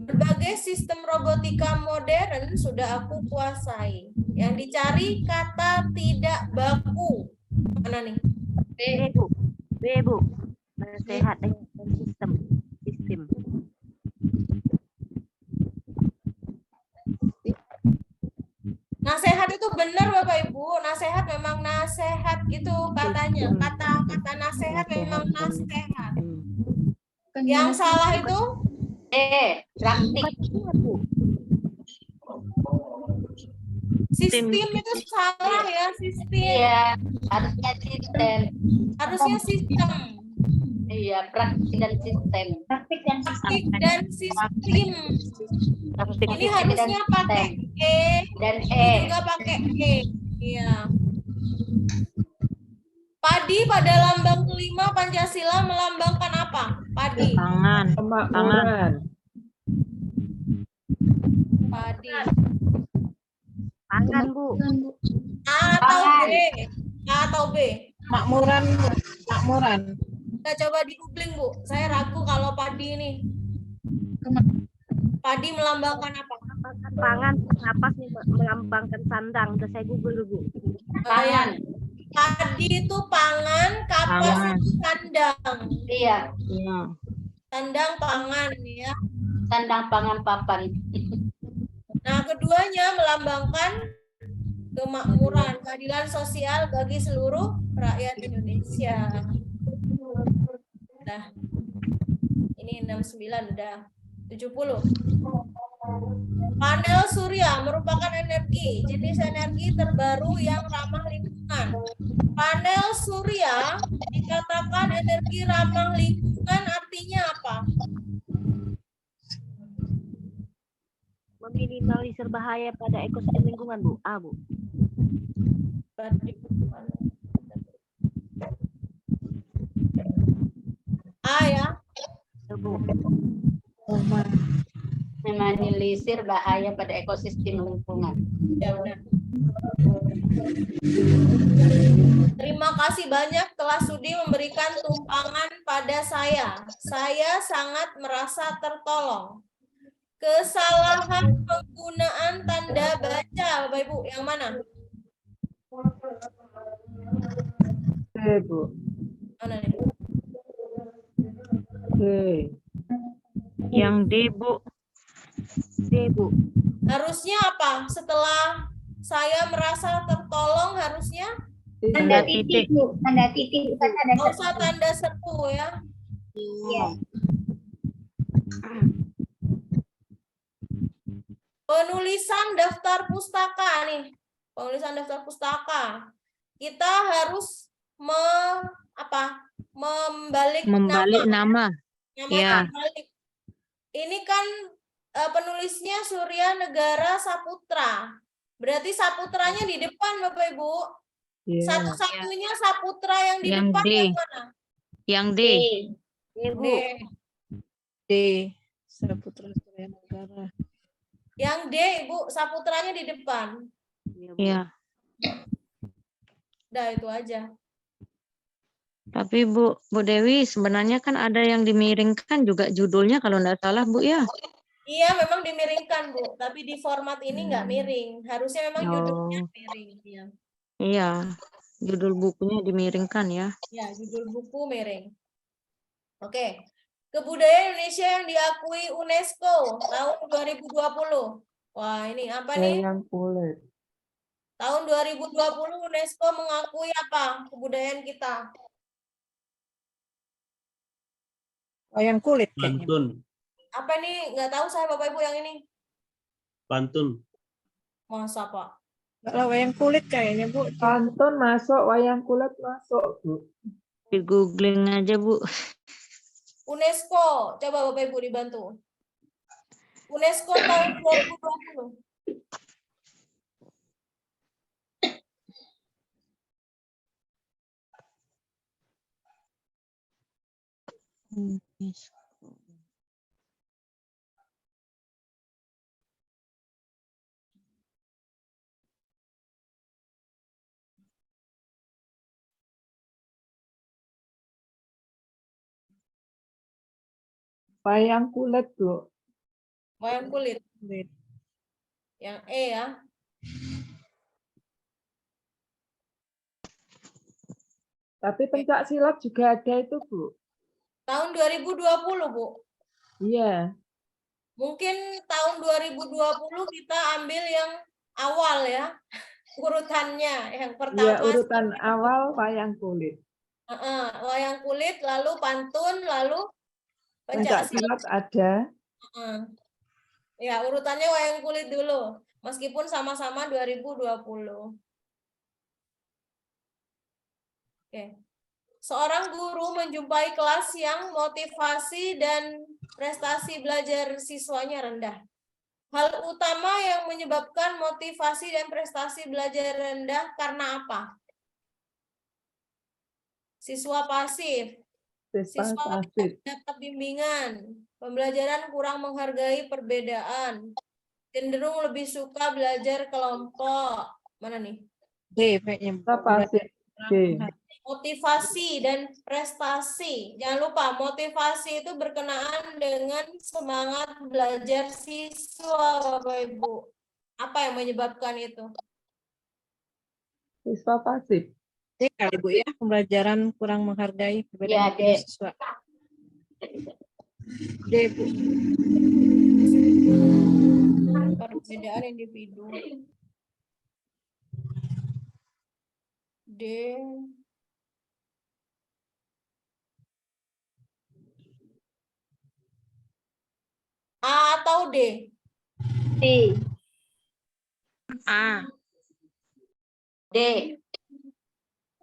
Berbagai sistem robotika modern sudah aku kuasai. Yang dicari kata tidak baku. Mana nih? B, Bu. Nasihat dengan sistem. Nasehat itu benar Bapak Ibu. Nasehat memang nasehat gitu katanya. Kata nasehat memang nasehat. Yang salah itu praktik. sistem itu salah ya, sistem. Iya, harusnya sistem. Harusnya sistem. Iya, praktik dan sistem. Praktik dan Praktik dan sistem. Ini harusnya pakai E dan ini juga pakai E. Iya. Padi pada lambang kelima Pancasila melambangkan apa? Padi. Tangan. Kemakmuran. Padi. Tangan, Bu. A atau B? A atau B? Makmuran. Makmuran. Kita coba di googling Bu. Saya ragu kalau padi ini. Padi melambangkan apa? Pangan, napas melambangkan sandang. Udah saya Google, Bu. Pangan. Padi itu pangan, kapas Pangan. itu sandang. Iya, Ya. Sandang pangan ya. sandang pangan papan. Nah, keduanya melambangkan kemakmuran, keadilan sosial bagi seluruh rakyat Indonesia. Nah, ini 69 udah 70. Panel surya merupakan energi, jenis energi terbaru yang ramah lingkungan. Panel surya dikatakan energi ramah lingkungan, artinya apa? Meminimalisir bahaya pada ekosistem lingkungan, Bu. A, Bu. A ya. Bu. Meminimalisir bahaya pada ekosistem lingkungan. Ya benar. Terima kasih banyak telah sudi memberikan tumpangan pada saya. Saya sangat merasa tertolong. Kesalahan penggunaan tanda baca, Bapak Ibu, yang mana? C, Bu. Mana nih? C. Yang D, Bu. D, Bu. Harusnya apa? Setelah saya merasa tertolong, harusnya Tanda titik, Bu. Tanda titik, bukan tanda nggak usah tanda seru ya. Iya. Penulisan daftar pustaka nih. Penulisan daftar pustaka. Kita harus membalik nama. Ya. terbalik. Ini kan penulisnya Surya Negara Saputra. Berarti Saputranya di depan Bapak Ibu. Iya. Satu-satunya Saputra yang di Yang depan D. yang mana? Yang D. D, Bu. D. D. Saputra Surya Negara. Yang D, Ibu, Saputranya di depan. Ya. Udah itu aja. Tapi Bu Dewi sebenarnya kan ada yang dimiringkan juga judulnya kalau nggak salah Bu ya. Iya, memang dimiringkan, Bu. Tapi di format ini nggak miring. Harusnya memang judulnya Oh, miring. Iya. iya. Judul bukunya dimiringkan ya. Ya, judul buku miring. Oke. Kebudayaan Indonesia yang diakui UNESCO tahun 2020. Wah, ini apa nih? Wayang kulit. Tahun 2020 UNESCO mengakui apa kebudayaan kita? Wayang kulit kayaknya. Pantun, Apa nih? Nggak tahu saya Bapak Ibu yang ini. pantun. Masa Pak? Kalau wayang kulit kayaknya Bu. Pantun masuk, wayang kulit masuk, Bu. Di googling aja Bu. UNESCO, coba Bapak Ibu dibantu. UNESCO tahun 2020. Wayang kulit, Bu. Wayang kulit. Kulit. Yang E ya. Tapi pencak silat juga ada itu, Bu. Tahun 2020, Bu. Iya. Mungkin tahun 2020 kita ambil yang awal ya. Urutannya. Yang pertama. Iya, urutan awal wayang kulit. Wayang kulit, lalu pantun, lalu Pencak silat ada. Ya, urutannya wayang kulit dulu. Meskipun sama-sama 2020. Oke. Seorang guru menjumpai kelas yang motivasi dan prestasi belajar siswanya rendah. Hal utama yang menyebabkan motivasi dan prestasi belajar rendah karena apa? Siswa pasif. Siswa tidak dapat bimbingan. Pembelajaran kurang menghargai perbedaan. Cenderung lebih suka belajar kelompok. Mana nih? D kayaknya. Pasif. D. Motivasi dan prestasi. Jangan lupa, motivasi itu berkenaan dengan semangat belajar siswa, Bapak Ibu. Apa yang menyebabkan itu? Siswa pasif. D kali Bu ya, pembelajaran kurang menghargai perbedaan siswa. D Bu. Perbedaan individu. D. A atau D? D. A. D.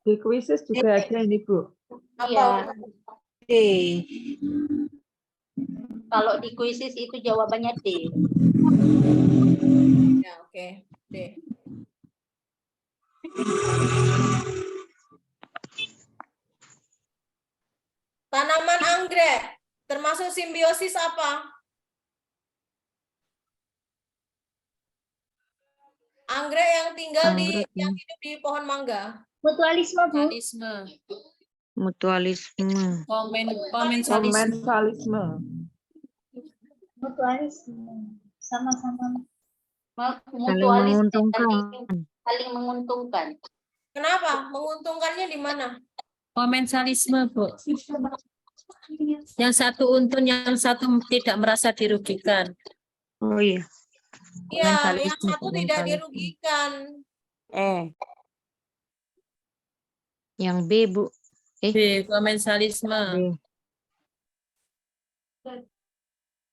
Di kuisis juga ada ini, Bu. Iya. D. Kalau di kuisis itu jawabannya D. Ya, oke. D. Tanaman anggrek termasuk simbiosis apa? Anggrek yang tinggal yang hidup di pohon mangga. Mutualisme, Bu. Mutualisme. Komensalisme. Mutualisme. Sama-sama. Mutualis menguntungkan. saling menguntungkan. Kenapa? Menguntungkannya di mana? Komensalisme, Bu. Yang satu untung, yang satu tidak merasa dirugikan. Oh iya. Iya, yang satu tidak dirugikan. Yang B, Bu. B, komensalisme.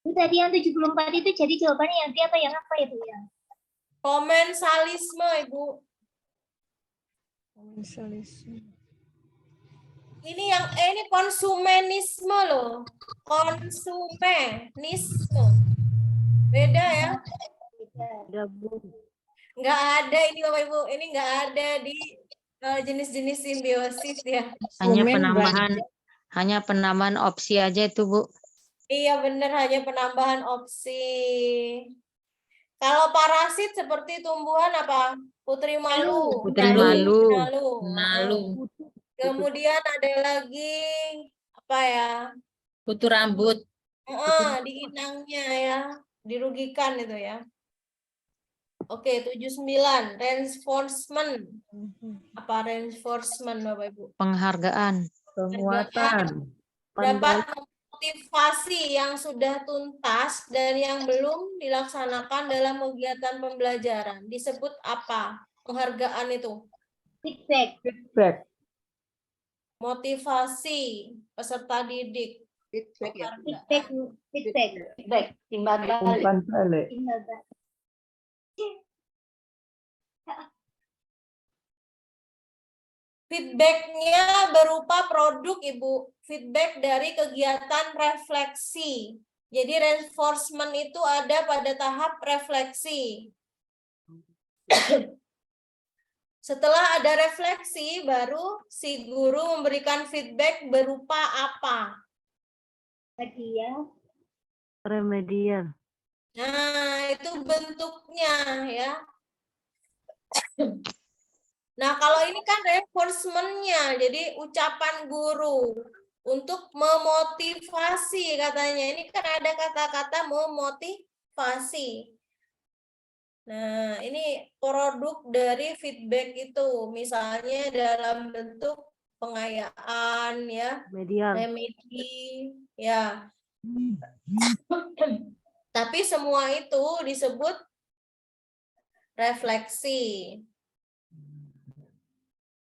Itu tadi yang 74 itu jadi jawabannya yang D atau yang apa itu ya? Komensalisme, Ibu. Ini yang ini konsumenisme loh. Konsumenisme. Beda ya? Ada Bu. Nggak ada ini Bapak Ibu. Ini nggak ada di jenis-jenis simbiosis ya. Hanya penambahan opsi aja itu, Bu. Iya benar, hanya penambahan opsi. Kalau parasit seperti tumbuhan apa? Putri Malu. Putri Malu. Malu. Kemudian ada lagi apa ya? Kutu rambut. Di inangnya ya, dirugikan itu ya. Oke, 79 reinforcement. Apa reinforcement Bapak Ibu? Penghargaan. Penguatan. Dapat motivasi yang sudah tuntas dan yang belum dilaksanakan dalam kegiatan pembelajaran. Disebut apa? Penghargaan itu. Feedback. Feedback. Motivasi peserta didik. Feedback ya. Feedback. Feedback. Feedback. Timbal balik. Umpan balik. Timbal balik. Feedbacknya berupa produk, Ibu. Feedback dari kegiatan refleksi. Jadi reinforcement itu ada pada tahap refleksi. Setelah ada refleksi, baru si guru memberikan feedback berupa apa? Hadiah. Remedial. Nah, itu bentuknya ya. Nah, kalau ini kan reinforcement-nya, jadi ucapan guru untuk memotivasi katanya. Ini kan ada kata-kata memotivasi. Nah, ini produk dari feedback itu. Misalnya dalam bentuk pengayaan ya, Medial. remedi ya. Tapi semua itu disebut refleksi.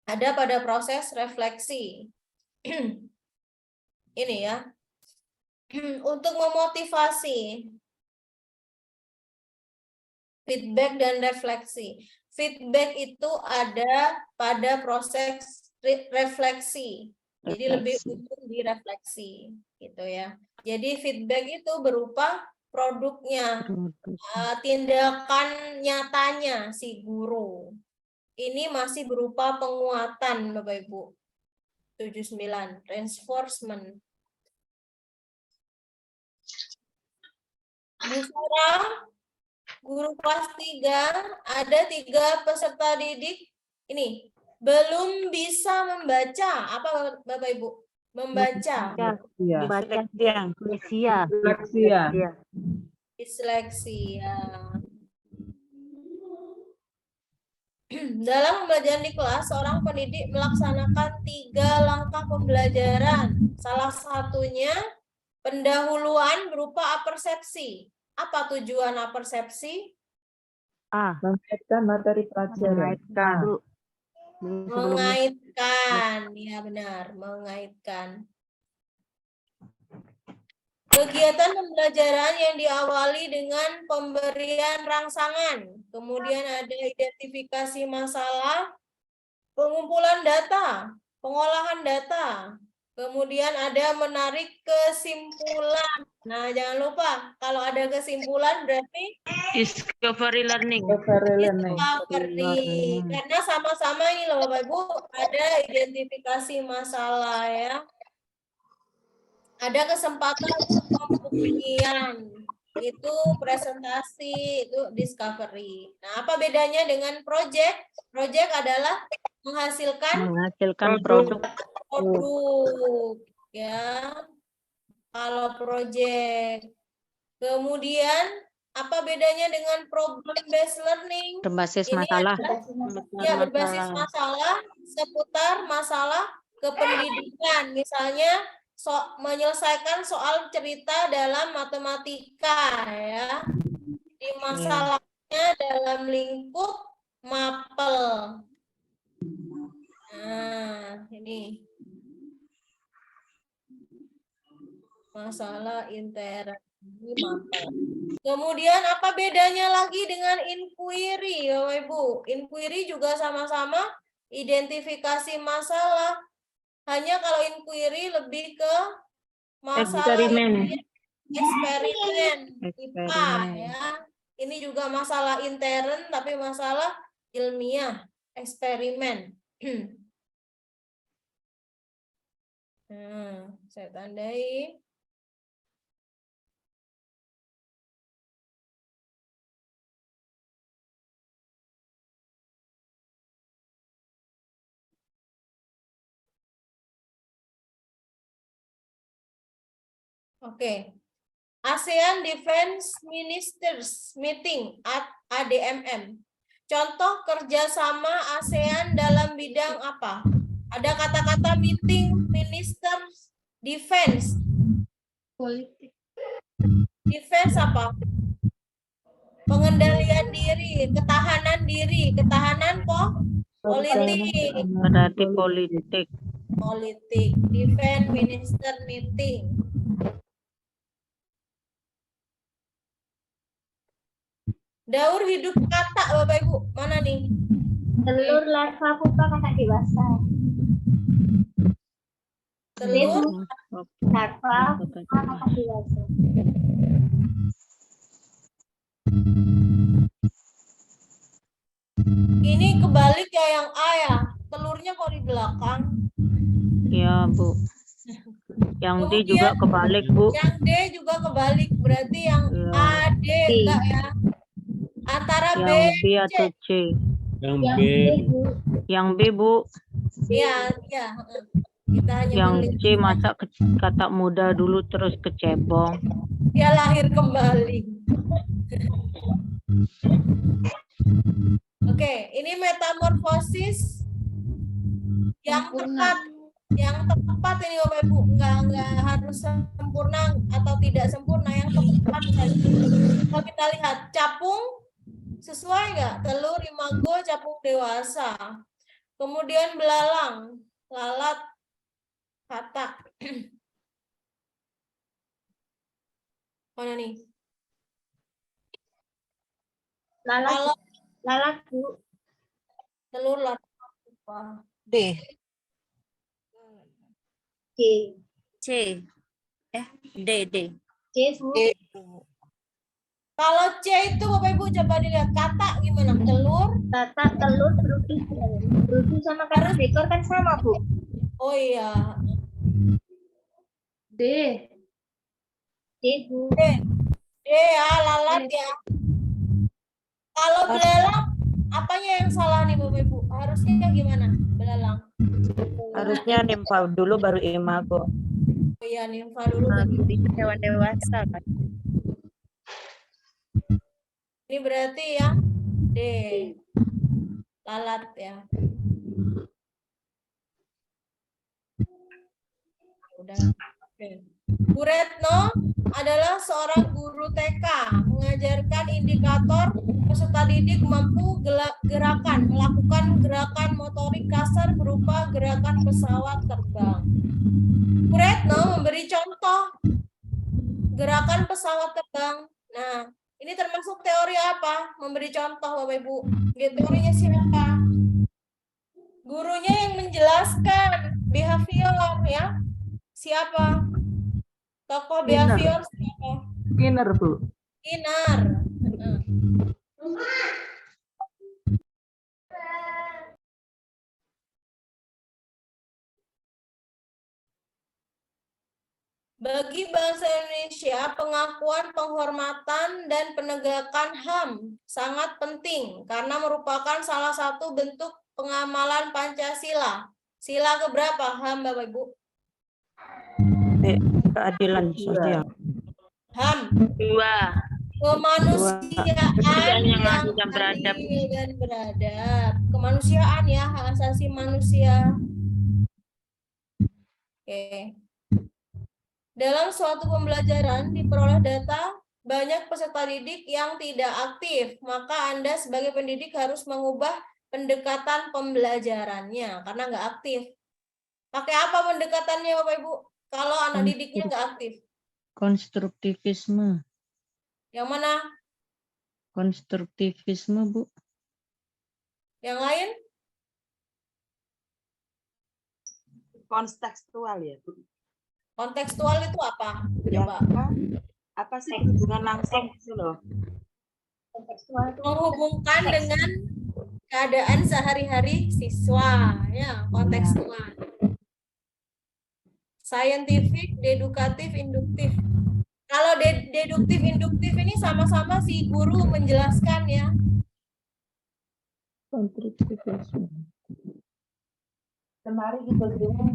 Ada pada proses refleksi. Ini ya. Untuk memotivasi. Feedback dan refleksi. Feedback itu ada pada proses refleksi. Jadi lebih ujung di refleksi. Gitu ya. Jadi feedback itu berupa produknya. Tindakan nyatanya si guru. Ini masih berupa penguatan, Bapak Ibu. 79, reinforcement. Bu Sarah, guru kelas 3, ada 3 peserta didik. Ini, belum bisa membaca. Apa Bapak Ibu? Membaca. Disleksia. Disleksia. Dalam pembelajaran di kelas, seorang pendidik melaksanakan 3 langkah pembelajaran. Salah satunya pendahuluan berupa apersepsi. Apa tujuan apersepsi? Mengaitkan materi pelajaran. Mengaitkan, ya benar, mengaitkan. Kegiatan pembelajaran yang diawali dengan pemberian rangsangan, kemudian ada identifikasi masalah, pengumpulan data, pengolahan data, kemudian ada menarik kesimpulan. Nah, jangan lupa kalau ada kesimpulan berarti Discovery learning. discovery. Karena sama-sama ini loh Bapak Ibu, ada identifikasi masalah ya. Ada kesempatan pembuktian, itu presentasi, itu discovery. Nah, apa bedanya dengan project? Project adalah menghasilkan produk. Ya. Kalau project. Kemudian apa bedanya dengan problem based learning? Berbasis Ini masalah. ya, berbasis masalah seputar masalah kependidikan. Misalnya menyelesaikan soal cerita dalam matematika ya. Di masalahnya dalam lingkup mapel. Nah, ini masalah interaksi mapel. Kemudian apa bedanya lagi dengan inquiry, Bapak Ibu? Inquiry juga sama-sama identifikasi masalah. Hanya kalau inquiry lebih ke masalah eksperimen IPA ya. Ini juga masalah intern tapi masalah ilmiah, eksperimen. Saya tandai. Oke. ASEAN Defense Ministers Meeting at ADMM. Contoh kerjasama ASEAN dalam bidang apa? Ada kata-kata meeting, ministers, defense. Politik. Defense apa? Pengendalian diri, ketahanan politik. Berarti politik. Politik, defense minister meeting. Daur hidup kata Bapak Ibu, mana nih? Telur, larva, pupa, kakak dewasa. Telur, Larva, pupa, kakak dewasa. ini kebalik ya yang A ya. Telurnya kok di belakang? Ya, Bu. Yang D juga kebalik, Bu. Yang D juga kebalik, berarti yang A, D enggak ya? Antara B, Yang B atau C? Yang B. Yang B, Bu. Iya, iya. Kita hanya Yang boleh- C masa kata muda dulu terus kecebong. dia lahir kembali. Oke, ini metamorfosis yang tepat. Yang tepat ini Bapak Ibu, nggak harus sempurna atau tidak sempurna, yang tepat saja. Kalau kita lihat capung sesuai nggak? Telur, imago, capung dewasa. Kemudian belalang, lalat, kata. Mana nih? Lalat, lalat, Bu. Telur, lalat, D. C. C. D. C, Bu. Kalau C itu Bapak Ibu coba dilihat kata gimana? Telur. Kata, telur, berudu. Berudu sama kata dekor kan sama, Bu. Oh iya. D. D, Bu. D ya, lalat ya. Kalau belalang, apanya yang salah nih Bapak Ibu? Harusnya gimana? Belalang. Harusnya nimfa dulu baru imago. Oh iya, nimfa dulu. Hewan dewasa kan. Ini berarti ya D. Lalat ya. Udah. Oke. Bu Retno adalah seorang guru TK, mengajarkan indikator peserta didik mampu melakukan gerakan motorik kasar berupa gerakan pesawat terbang. Bu Retno memberi contoh gerakan pesawat terbang. Nah, ini termasuk teori apa? Memberi contoh Bapak Ibu. Teorinya siapa? Gurunya yang menjelaskan behavior ya. Siapa? Tokoh behavior siapa? Skinner, Bu. Skinner. Bagi bangsa Indonesia, pengakuan, penghormatan, dan penegakan HAM sangat penting karena merupakan salah satu bentuk pengamalan Pancasila. Sila keberapa HAM, Bapak Ibu? Keadilan sosial. HAM. 2. Kemanusiaan yang yang adil dan beradab. adil dan beradab. Kemanusiaan ya, hak asasi manusia. Oke. Dalam suatu pembelajaran diperoleh data banyak peserta didik yang tidak aktif, maka Anda sebagai pendidik harus mengubah pendekatan pembelajarannya karena nggak aktif. Pakai apa pendekatannya Bapak Ibu? Kalau anak didiknya nggak aktif. Konstruktivisme. Yang mana? Konstruktivisme, Bu. Yang lain? Kontekstual ya, Bu. Kontekstual itu apa? Ya, Coba. apa sih hubungan langsung itu loh? Kontekstual itu Menghubungkan dengan keadaan sehari-hari siswa, ya, kontekstual. Scientific, dedukatif, induktif. Kalau deduktif, induktif ini sama-sama si guru menjelaskan ya. Konstruktivisme. Kemarin kita dengar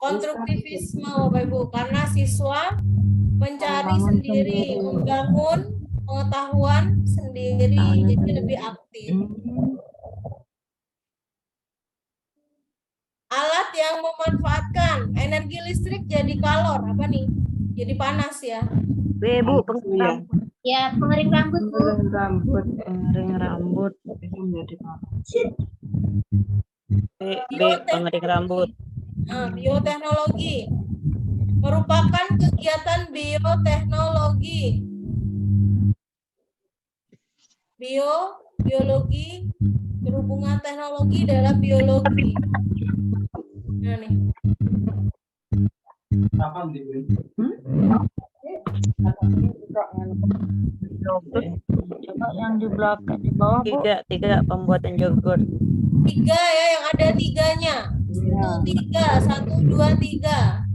Konstruktivisme Bapak Ibu, karena siswa ini sendiri, membangun pengetahuan sendiri, jadi lebih aktif. Alat yang memanfaatkan energi listrik jadi kalor, apa nih? Jadi panas ya. B, Bu, pengering Iya. rambut. Ya, pengering rambut, Bu. Pengering rambut. Pengering rambut. Itu menjadi panas. B, pengering rambut. Bioteknologi merupakan kegiatan bioteknologi. Biologi berhubungan teknologi dalam biologi. Nah nih. Coba yang di belakang di bawah, Bu. Tiga pembuatan yogurt. 3 ya, yang ada 3-nya. 1, 3, 1, 2, 3.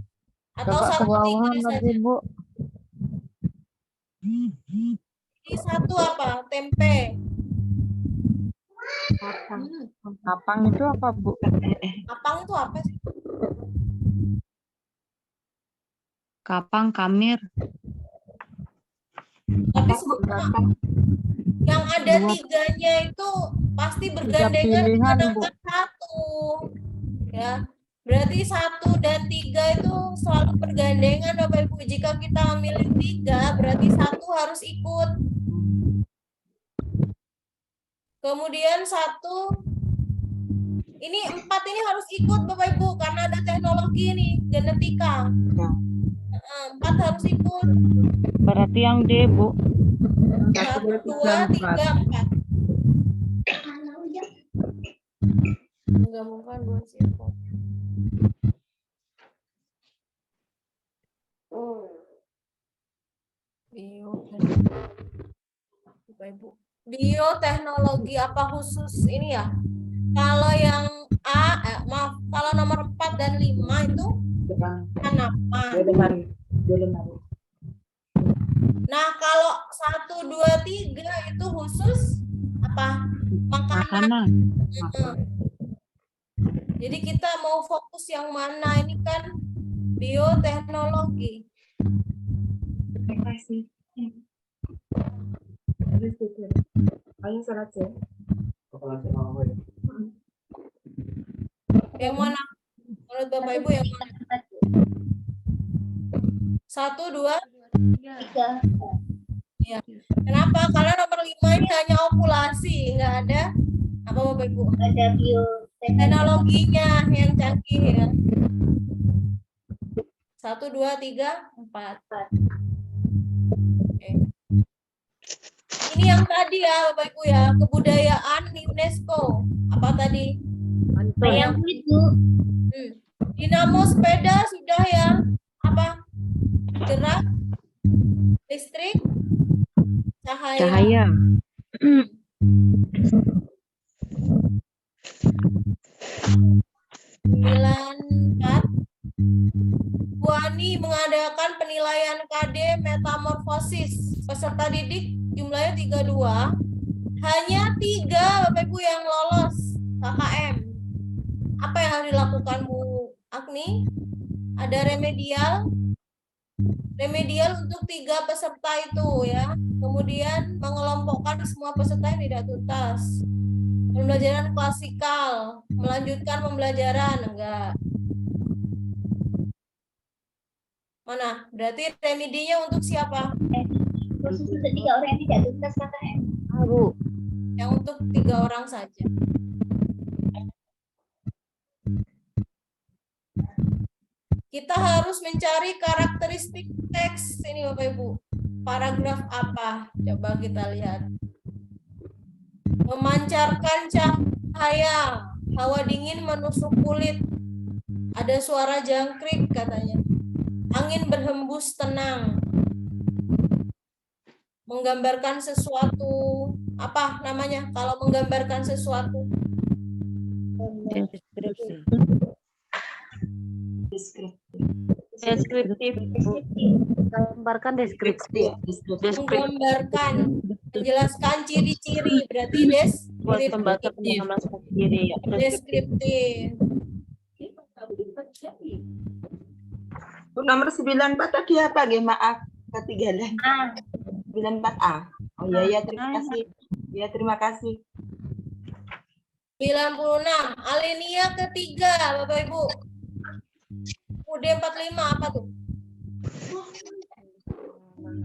Atau Coba ke 1, bawah 3 saja. lagi, Bu. Ini 1 apa? Tempe. Kapang itu apa, Bu? Apang itu apa sih? Kapang, kamir. Tapi semua yang ada 3-nya itu pasti bergandengan pilihan, Bu. menggunakan 1. Ya. Berarti 1 dan 3 itu selalu bergandengan Bapak Ibu. Jika kita memilih 3, berarti 1 harus ikut. Kemudian 1, ini 4 ini harus ikut Bapak Ibu karena ada teknologi nih, genetika. 4 harus ikut. Berarti yang D, Bu. 1, 2, 3, 4. Menggabungkan 2 sifat. Bioteknologi apa khusus ini ya? Kalau yang kalau nomor 4 dan 5 itu tanaman. Nah, kalau 1, 2, 3 itu khusus apa? Makanan. Jadi kita mau fokus yang mana? Ini kan bioteknologi. Terima kasih. Ayo salat ya. Yang mana? Menurut Bapak Ibu yang mana? 1, 2, 3. ya. Kenapa? Karena nomor 5 ini hanya okulasi, nggak ada apa Bapak Ibu? Ada Teknologinya yang canggih ya. 1, 2, 3, 4. Oke. Ini yang tadi ya Bapak Ibu ya, kebudayaan di UNESCO. Apa tadi? Yang itu. Dinamo sepeda sudah ya. Apa? Gerak, listrik, cahaya. 94. Bu Ani mengadakan penilaian KD metamorfosis. Peserta didik jumlahnya 32. Hanya 3 Bapak Ibu yang lolos KKM. Apa yang harus dilakukan Bu Agni? Ada remedial. Remedial untuk 3 peserta itu ya. Kemudian mengelompokkan semua peserta yang tidak tuntas. Pembelajaran klasikal, melanjutkan pembelajaran, enggak. Mana? Berarti remedinya untuk siapa? Khusus untuk 3 orang yang tidak tuntas KKM. Bu. Yang untuk 3 orang saja. Kita harus mencari karakteristik teks ini Bapak Ibu. Paragraf apa? Coba kita lihat. Memancarkan cahaya, hawa dingin menusuk kulit. Ada suara jangkrik katanya. Angin berhembus tenang. Menggambarkan sesuatu, apa namanya? Kalau menggambarkan sesuatu. Deskriptif. Gambarkan deskriptif. Menggambarkan, menjelaskan ciri-ciri, berarti Buat pembaca pemahaman sendiri ya. deskriptif. Bu, nomor 9 Pak tadi apa nggih? Maaf. ketiga dan 94A. Oh iya, terima kasih. Ya, terima kasih. 96. Alinea ketiga, Bapak Ibu. UD 45 apa tuh?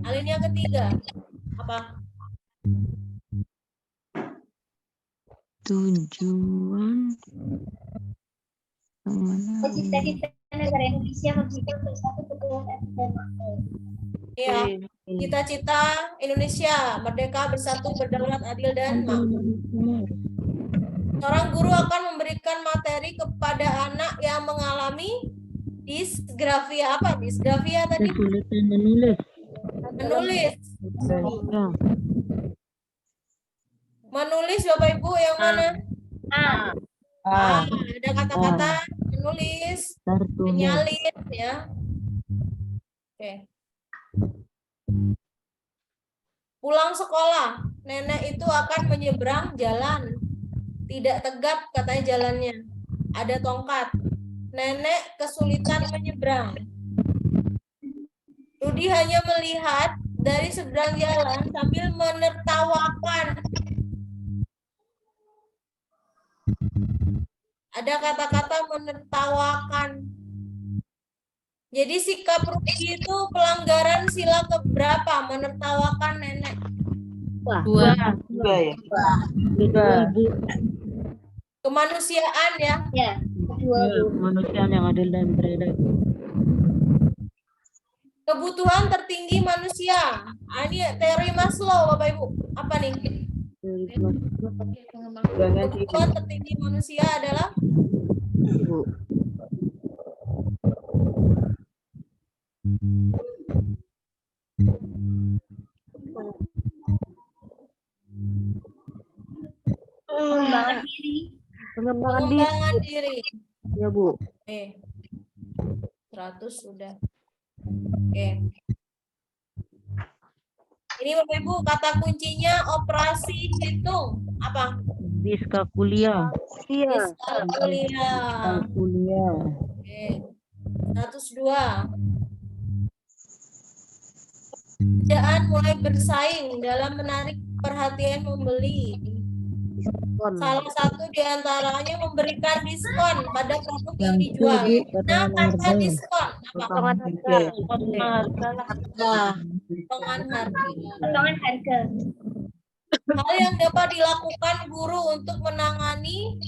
Alinea ketiga. Apa? Tujuan Cita-cita negara Indonesia merdeka bersatu ketuhanan dan makmur. Iya. Cita-cita Indonesia merdeka, bersatu, berdaulat, adil dan makmur. Seorang guru akan memberikan materi kepada anak yang mengalami disgrafia. Apa disgrafia tadi? kesulitan menulis. Menulis. Ya. Menulis Bapak Ibu yang mana? Ada kata-kata menulis, Tertulis. menyalin ya. Oke. Pulang sekolah, nenek itu akan menyeberang jalan. Tidak tegap katanya jalannya. Ada tongkat. Nenek kesulitan menyeberang. Rudi hanya melihat dari seberang jalan sambil menertawakan. Ada kata-kata menertawakan. Jadi sikap Rudi itu pelanggaran sila keberapa? Menertawakan nenek. Dua. Ya. Kemanusiaan ya. Ya, kedua. Ya, kemanusiaan yang adil dan beradab. Kebutuhan tertinggi manusia. Ini teori Maslow, Bapak Ibu. Apa nih? Kebutuhan tertinggi manusia adalah Pengembangan diri. Pengembangan diri. Ya, Bu. 100 sudah. Oke. Ini Bapak Ibu kata kuncinya operasi hitung. Apa? Diskalkulia. Diskalkulia. Diskalkulia. Oke. 102. Pekerjaan mulai bersaing dalam menarik perhatian pembeli. Salah satu di antaranya memberikan diskon pada produk yang dijual. Nah, kata diskon apa? Potongan harga. Hal yang dapat dilakukan guru untuk menangani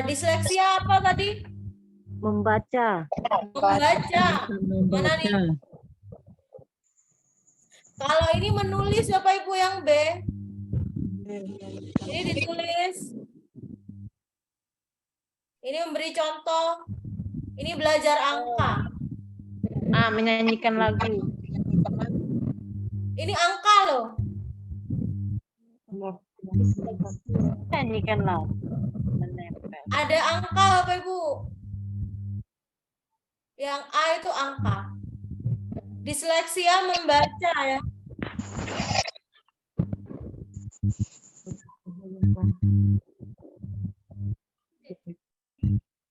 disleksia apa tadi? Membaca. Mana nih? Kalau ini menulis Bapak Ibu yang B. Ini ditulis. Ini memberi contoh. Ini belajar angka. Menyanyikan lagu. Ini angka loh. Menyanyikan lagu. Ada angka Bapak Ibu. Yang A itu angka. Disleksia membaca ya.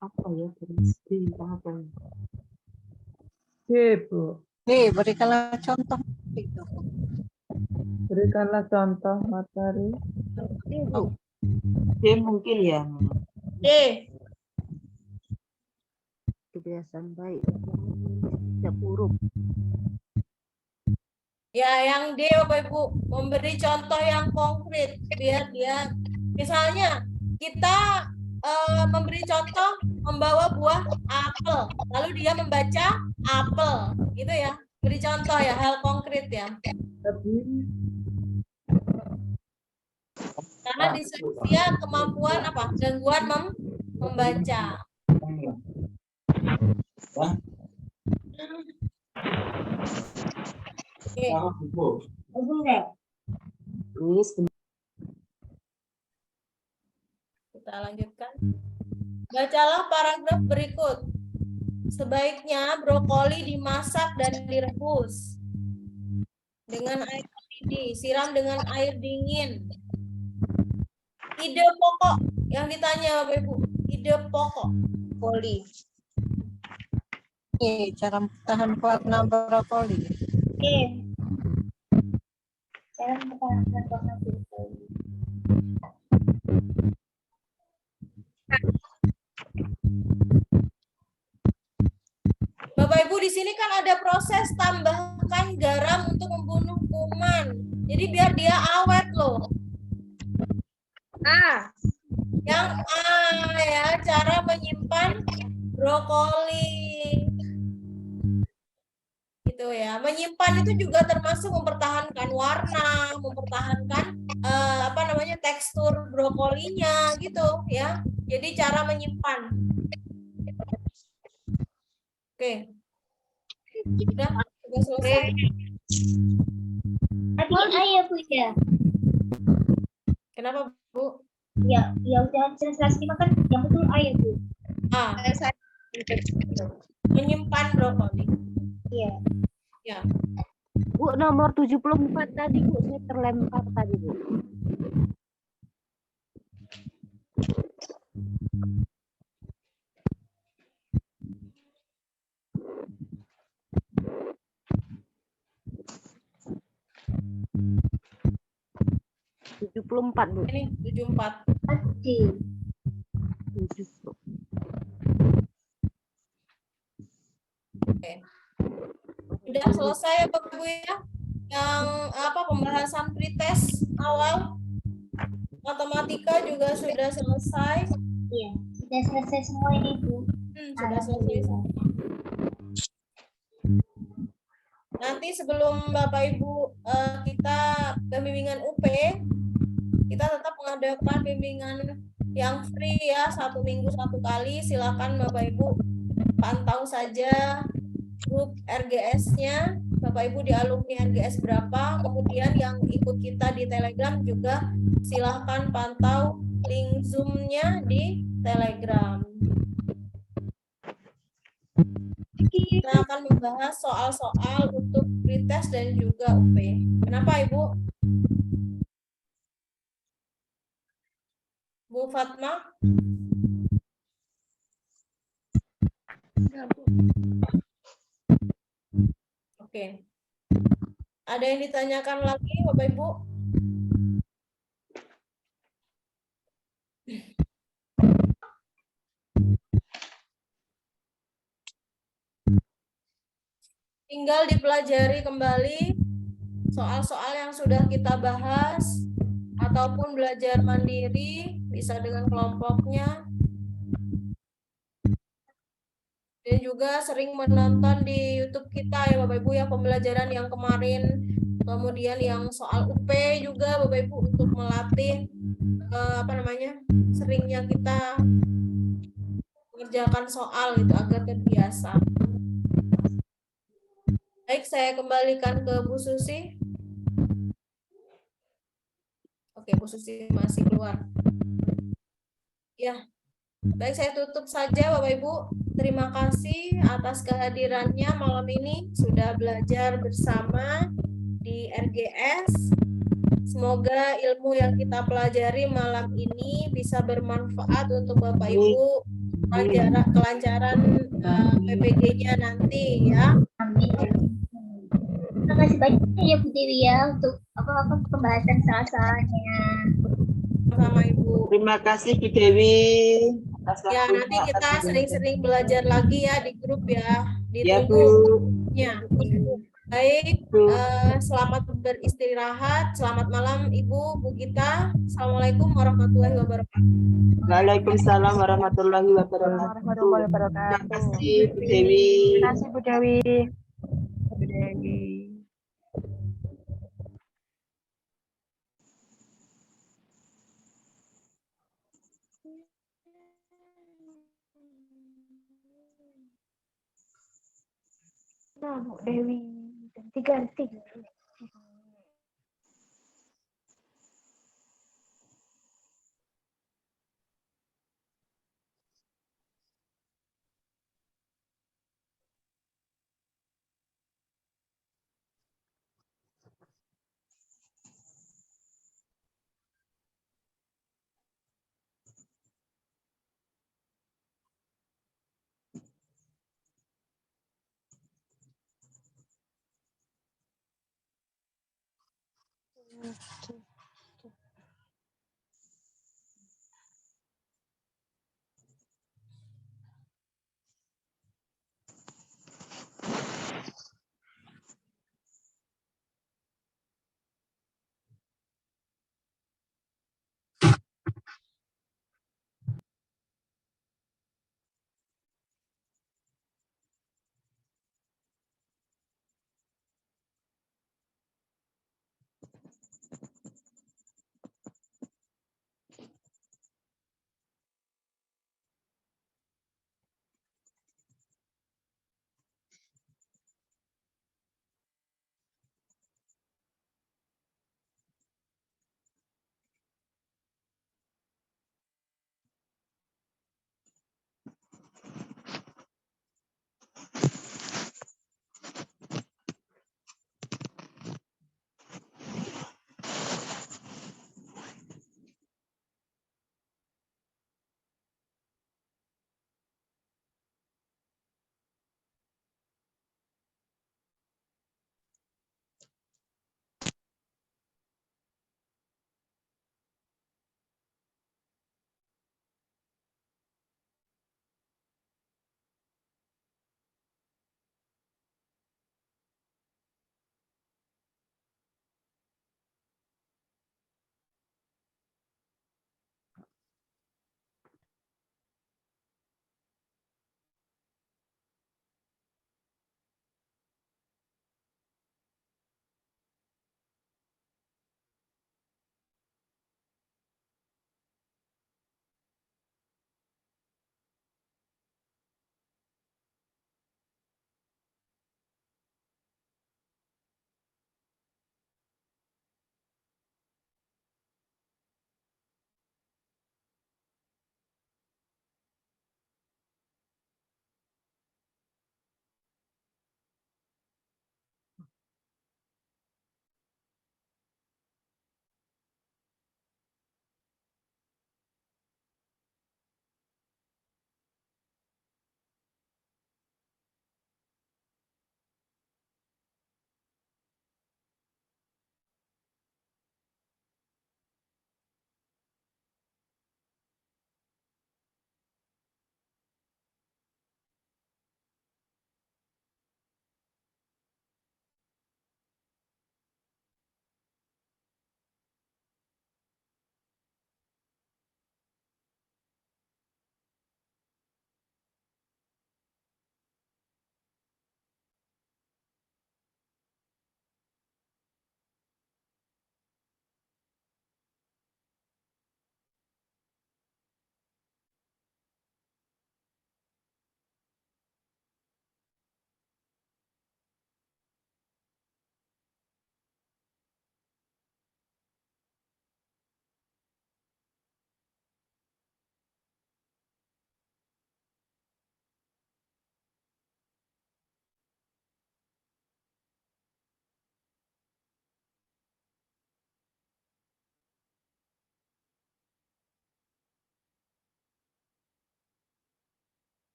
Apa ya? Bu. Berikanlah contoh. Berikanlah contoh materi. Mungkin ya. D. Kebiasaan baik. Setiap huruf. Ya, yang D Bapak Ibu memberi contoh yang konkret biar dia misalnya kita memberi contoh membawa buah apel, lalu dia membaca apel, gitu ya. Beri contoh ya, hal konkret ya. Karena disleksia kemampuan apa? Gangguan membaca. Kita lanjutkan. Bacalah paragraf berikut. Sebaiknya brokoli dimasak dan direbus dengan air mendidih, siram dengan air dingin. Ide pokok yang ditanya Bapak Ibu, ide pokok. Brokoli. Cara tahan warna brokoli. Oke. Sekarang kita akan bahas brokoli. Bapak Ibu, di sini kan ada proses tambahkan garam untuk membunuh kuman. Jadi biar dia awet loh. Nah, yang A ya, cara menyimpan brokoli. Gitu ya. Menyimpan itu juga termasuk mempertahankan warna, mempertahankan tekstur brokolinya gitu ya. Jadi cara menyimpan. Oke. Sudah selesai. Tadi A ya Bu ya. Kenapa Bu? Ya, ya udah jelas lima kan yang betul A ya Bu. A. Menyimpan brokoli. Iya. Ya. Bu, nomor 74 tadi, Bu, saya terlempar tadi, Bu. Tujuh puluh empat, Bu. Ini 74. Oke. Oke. Sudah selesai ya Bapak Ibu ya? Yang pembahasan pretest awal. Matematika juga sudah selesai. Iya, sudah selesai semua ini Bu. Sudah selesai semua. Nanti sebelum Bapak Ibu kita pembimbingan UP, kita tetap mengadakan bimbingan yang free ya, 1 minggu 1 kali. Silakan Bapak Ibu pantau saja grup RGS-nya. Bapak Ibu di alumni RGS berapa, kemudian yang ikut kita di Telegram juga silakan pantau link Zoom-nya di Telegram. Kita akan membahas soal-soal untuk pretest dan juga UP. Kenapa Ibu? Bu Fatma? Oke. Ada yang ditanyakan lagi Bapak Ibu? Tinggal dipelajari kembali soal-soal yang sudah kita bahas ataupun belajar mandiri, bisa dengan kelompoknya. Dan juga sering menonton di YouTube kita ya Bapak Ibu ya, pembelajaran yang kemarin, kemudian yang soal UP juga Bapak Ibu untuk melatih seringnya kita mengerjakan soal itu agar terbiasa. Baik, saya kembalikan ke Bu Susi. Oke, Bu Susi masih keluar. Ya, baik, saya tutup saja Bapak Ibu. Terima kasih atas kehadirannya malam ini, sudah belajar bersama di RGS. Semoga ilmu yang kita pelajari malam ini bisa bermanfaat untuk Bapak Ibu, kelancaran PPG-nya nanti ya. Amin. Terima kasih banyak ya Bu Dewi ya untuk pembahasan soal-soalnya. Sama Ibu. Terima kasih Bu Dewi. Ya, nanti kita sering-sering belajar lagi ya di grup ya. Ya Bu. Ya. Baik, selamat beristirahat. Selamat malam Ibu, Bu Gita. Assalamualaikum warahmatullahi wabarakatuh. Waalaikumsalam warahmatullahi wabarakatuh. Terima kasih Bu Dewi. Terima kasih Bu Dewi. Bu Dewi. Nah, Bu Dewi ganti-ganti. Oke.